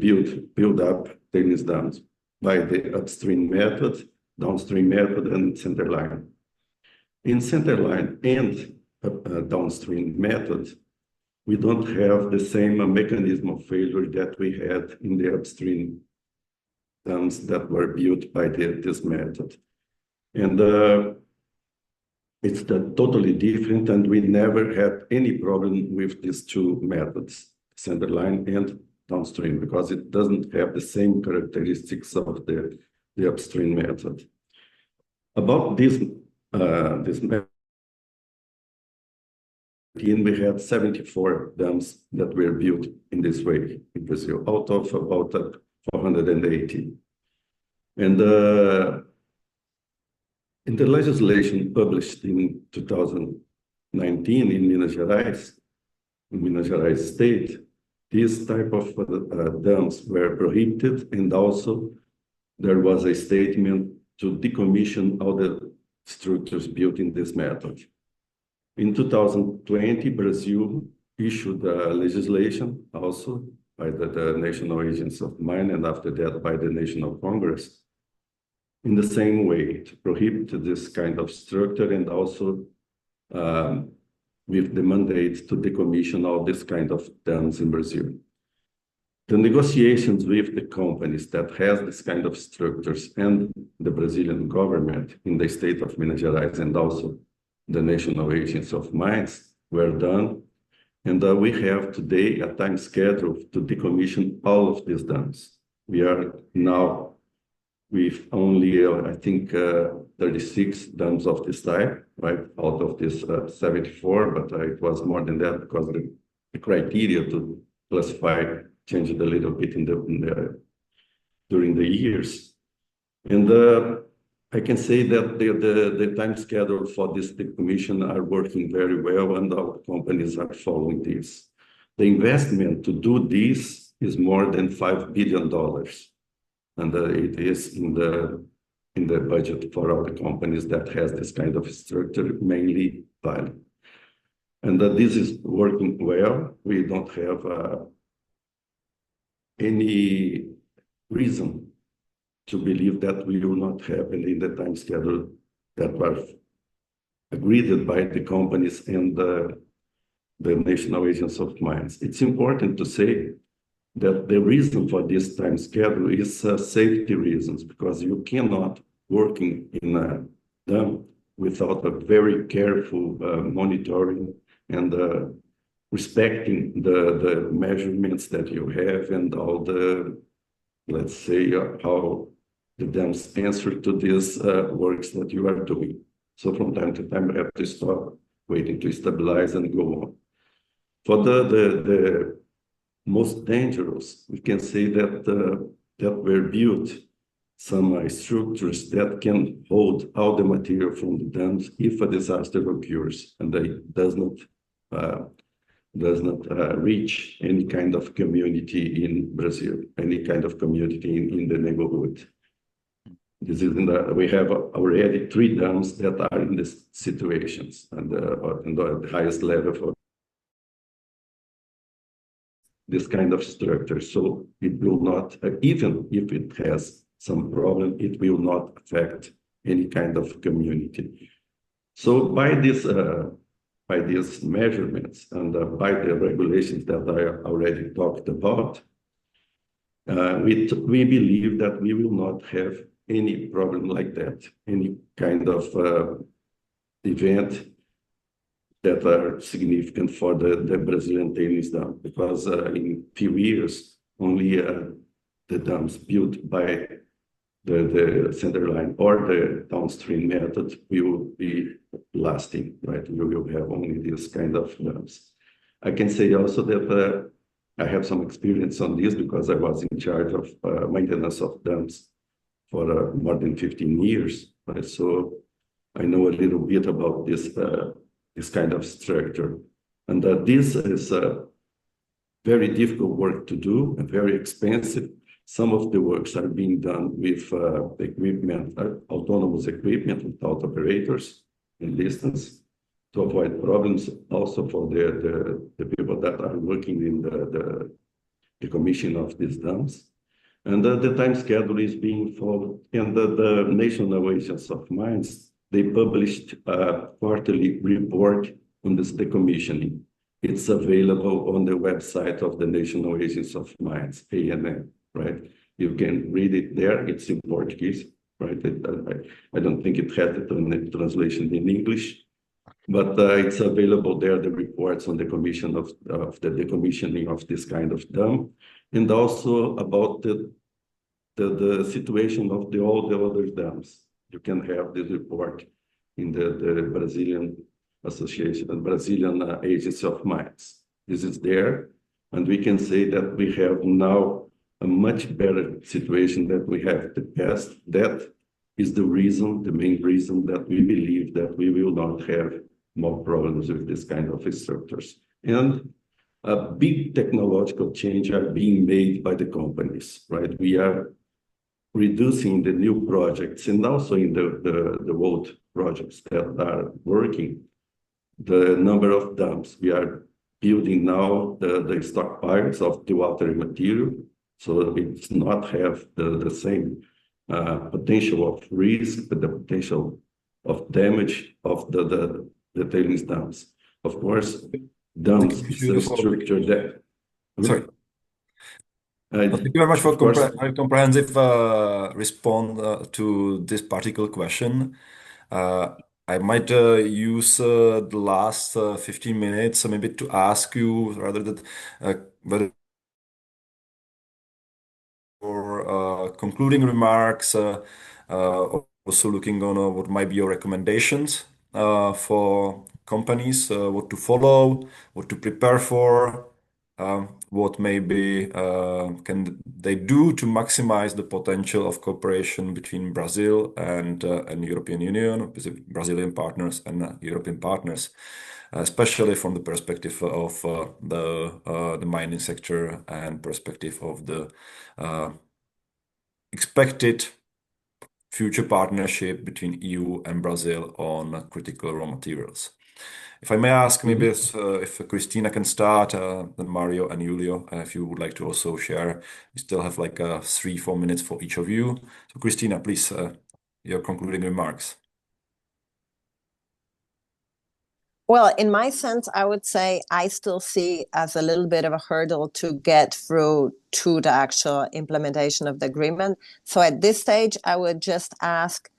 build up tailings dams. by the upstream method, downstream method, and centerline. In centerline and downstream method, we don't have the same mechanism of failure that we had in the upstream dams that were built by this method. And it's totally different, and we never had any problem with these two methods, centerline and downstream, because it doesn't have the same characteristics of the upstream method. About this method, we had 74 dams that were built in this way in Brazil, out of about 480. And in the legislation published in 2019 in Minas Gerais state, this type of dams were prohibited, and also there was a statement to decommission all the structures built in this method. In 2020, Brazil issued a legislation also by the National Agency of Mine, and after that by the National Congress, in the same way to prohibit this kind of structure, and also with the mandate to decommission all this kind of dams in Brazil. The negotiations with the companies that has this kind of structures and the Brazilian government in the state of Minas Gerais and also the National Agency of Mines were done. And we have today a time schedule to decommission all of these dams. We are now with only, I think, 36 dams of this type, right, out of this 74, but it was more than that because the criteria to classify changed a little bit during the years. And I can say that the time schedule for this decommission are working very well, and our companies are following this. The investment to do this is more than $5 billion. And it is in the budget for all the companies that has this kind of structure, mainly Vale. And this is working well. We don't have any reason to believe that we will not happen in the time schedule that was agreed by the companies and the National Agency of Mines. It's important to say that the reason for this time schedule is safety reasons, because you cannot work in a dam without a very careful monitoring and respecting the measurements that you have and all the, let's say, how the dams answer to these works that you are doing. So from time to time, we have to stop, waiting to stabilize and go on. For the most dangerous, we can say that that were built some structures that can hold all the material from the dams if a disaster occurs, and they does not reach any kind of community in Brazil, any kind of community in the neighborhood. This is we have already 3 dams that are in these situations, and the highest level for this kind of structure. So it will not, even if it has some problem, it will not affect any kind of community. So by these measurements and by the regulations that I already talked about, we believe that we will not have any problem like that, any kind of event that are significant for the Brazilian tailings dam, because in few years, only the dams built by the centerline or the downstream method will be lasting, right? We will have only this kind of dams. I can say also that I have some experience on this because I was in charge of maintenance of dams for more than 15 years. Right? So I know a little bit about this kind of structure. And this is very difficult work to do and very expensive. Some of the works are being done with equipment, autonomous equipment without operators in distance to avoid problems also for the people that are working in the commission of these dams. And the time schedule is being followed. And the National Agency of Mines, they published a quarterly report on this decommissioning. It's available on the website of the National Agency of Mines, ANM, right? You can read it there. It's in Portuguese, right? I don't think it has the translation in English, but it's available there, the reports on the commission of the decommissioning of this kind of dam, and also about the situation of all the other dams. You can have this report in the Brazilian Association, the Brazilian Agency of Mines. This is there, and we can say that we have now a much better situation than we have in the past. That is the reason, the main reason that we believe that we will not have more problems with this kind of structures. And a big technological change are being made by the companies, right? We are reducing the new projects and also in the old projects that are working, the number of dams. We are building now the stockpiles of the water material, so it's not have the same potential of risk, but the potential of damage of the tailings dams. Of course, dams is a structure that... Sorry. Thank you very much for very comprehensive response to this particular question. I might use the last 15 minutes maybe to ask you rather that whether for concluding remarks, also looking on what might be your recommendations for companies, what to follow, what to prepare for, what maybe can they do to maximize the potential of cooperation between Brazil and European Union, Brazilian partners and European partners, especially from the perspective of the mining sector and perspective of the expected future partnership between EU and Brazil on critical raw materials. If I may ask, maybe if Christina can start, then Mario and Julio, if you would like to also share. We still have like 3-4 minutes for each of you. So Christina, please, your concluding remarks. Well, in my sense, I would say I still see as a little bit of a hurdle to get through to the actual implementation of the agreement. So at this stage, I would just ask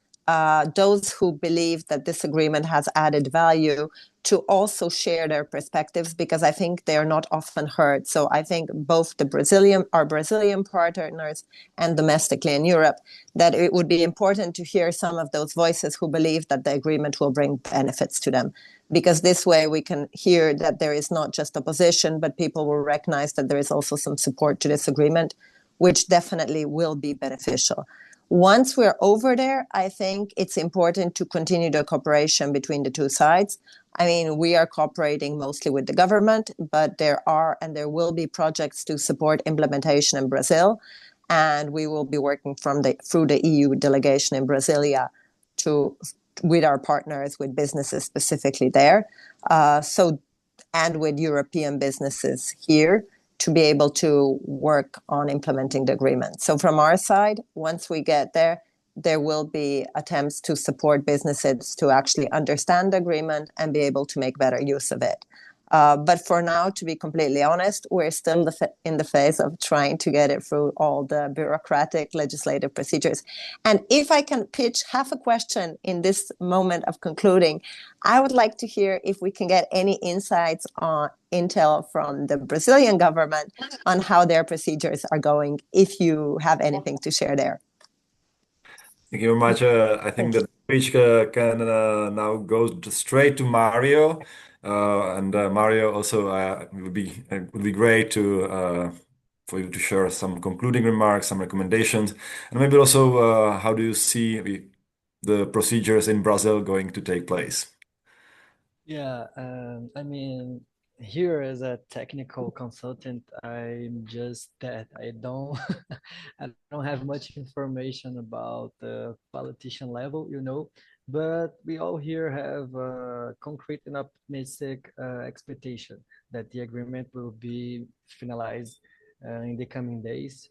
those who believe that this agreement has added value to also share their perspectives, because I think they are not often heard. So I think both our Brazilian partners and domestically in Europe, that it would be important to hear some of those voices who believe that the agreement will bring benefits to them. Because this way we can hear that there is not just opposition, but people will recognize that there is also some support to this agreement, which definitely will be beneficial. Once we're over there, I think it's important to continue the cooperation between the two sides. I mean, we are cooperating mostly with the government, but there are and there will be projects to support implementation in Brazil. And we will be working through the EU delegation in Brasilia with our partners, with businesses specifically there, and with European businesses here to be able to work on implementing the agreement. So from our side, once we get there, there will be attempts to support businesses to actually understand the agreement and be able to make better use of it. But for now, to be completely honest, we're still in the phase of trying to get it through all the bureaucratic legislative procedures. And if I can pitch half a question in this moment of concluding, I would like to hear if we can get any insights on intel from the Brazilian government on how their procedures are going, if you have anything to share there. Thank you very much. I think that speech can now go straight to Mario. And Mario, also it would be great for you to share some concluding remarks, some recommendations, and maybe also how do you see the procedures in Brazil going to take place? Yeah, I mean, here as a technical consultant, I'm just that I don't I don't have much information about the politician level, but we all here have a concrete and optimistic expectation that the agreement will be finalized in the coming days.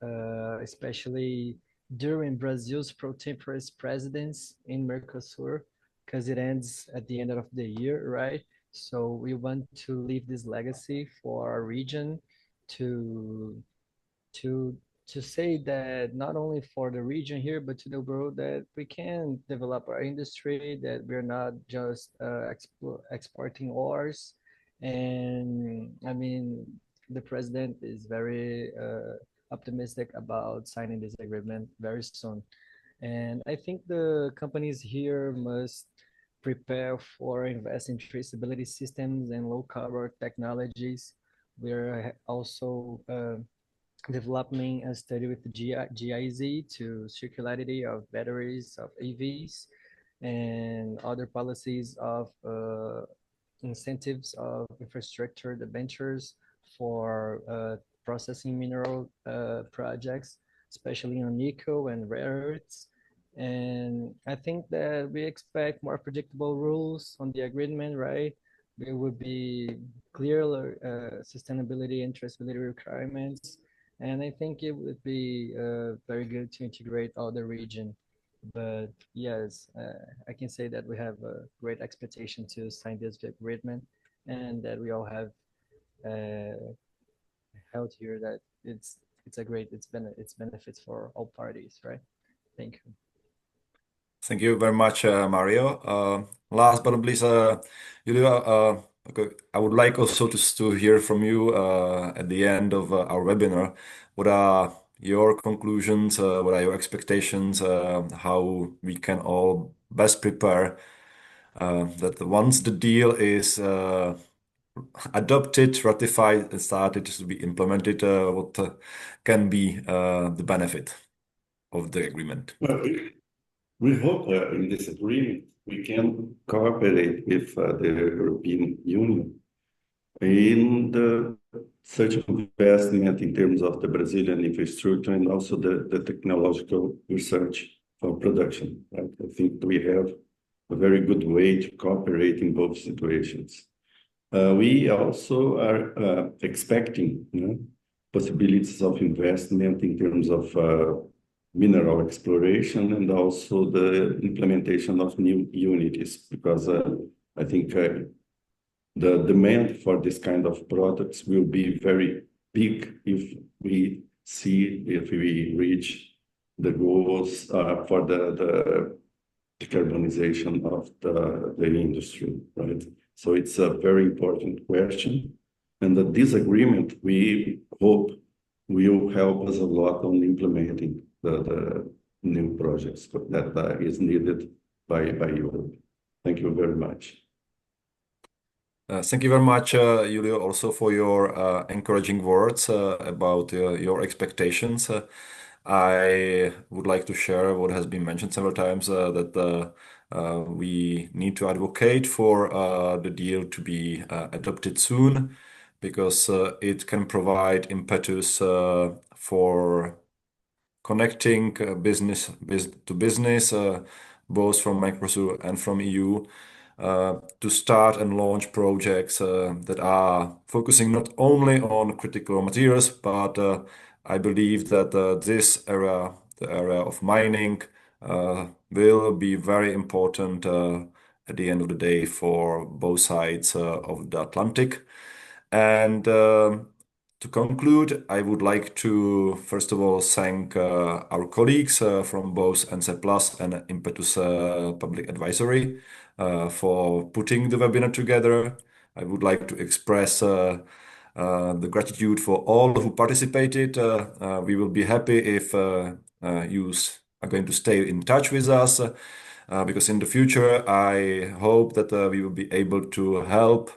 especially during Brazil's pro-tempore presidency in Mercosur, because it ends at the end of the year, right? So we want to leave this legacy for our region to to to say that not only for the region here, but to the world, that we can develop our industry, that we're not just exporting ores. And I mean, the president is very optimistic about signing this agreement very soon. And I think the companies here must prepare for investing in traceability systems and low carbon technologies. We're also developing a study with the GIZ to circularity of batteries of EVs and other policies of incentives of infrastructure debentures for processing mineral projects, especially on nickel and rare earths. And I think that we expect more predictable rules on the agreement, right? There would be clear sustainability and traceability requirements. And I think it would be very good to integrate all the region. But yes, I can say that we have a great expectation to sign this agreement, and that we all have held here that it's a great it's benefits for all parties, right? Thank you. Thank you very much, Mario. Last but not least, Julia, okay, I would like also to hear from you at the end of our webinar. What are your conclusions? What are your expectations? How we can all best prepare that once the deal is adopted, ratified, and started to be implemented, what can be the benefit of the agreement? Well, we hope in this agreement we can cooperate with the European Union in the such investment in terms of the Brazilian infrastructure and also the technological research for production. Right? I think we have a very good way to cooperate in both situations. We also are expecting possibilities of investment in terms of mineral exploration and also the implementation of new unities, because I think the demand for this kind of products will be very big if we reach the goals for the decarbonization of the industry, right? So it's a very important question. And that this agreement, we hope, will help us a lot on implementing the new projects that is needed by Europe. Thank you very much. Thank you very much, Julio, also for your encouraging words about your expectations. I would like to share what has been mentioned several times, that we need to advocate for the deal to be adopted soon, because it can provide impetus for connecting business to business, both from Mercosur and from EU, to start and launch projects that are focusing not only on critical materials, but I believe that this area, the area of mining, will be very important at the end of the day for both sides of the Atlantic. And to conclude, I would like to first of all thank our colleagues from both NC Plus and Impetus Public Advisory for putting the webinar together. I would like to express the gratitude for all who participated. We will be happy if you are going to stay in touch with us, because in the future, I hope that we will be able to help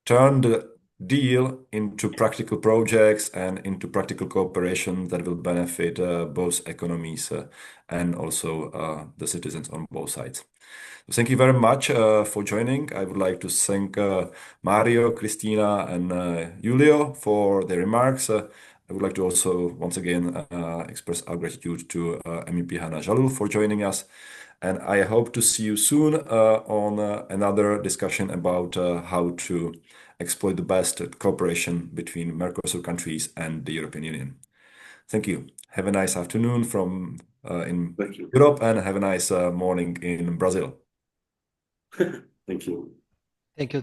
turn the deal into practical projects and into practical cooperation that will benefit both economies and also the citizens on both sides. So thank you very much for joining. I would like to thank Mario, Cristina, and Julio for their remarks. I would like to also once again express our gratitude to MEP Hanna Jalul for joining us. And I hope to see you soon on another discussion about how to exploit the best cooperation between Mercosur countries and the European Union. Thank you. Have a nice afternoon from in Thank you. Europe, and have a nice morning in Brazil. Thank you. Thank you.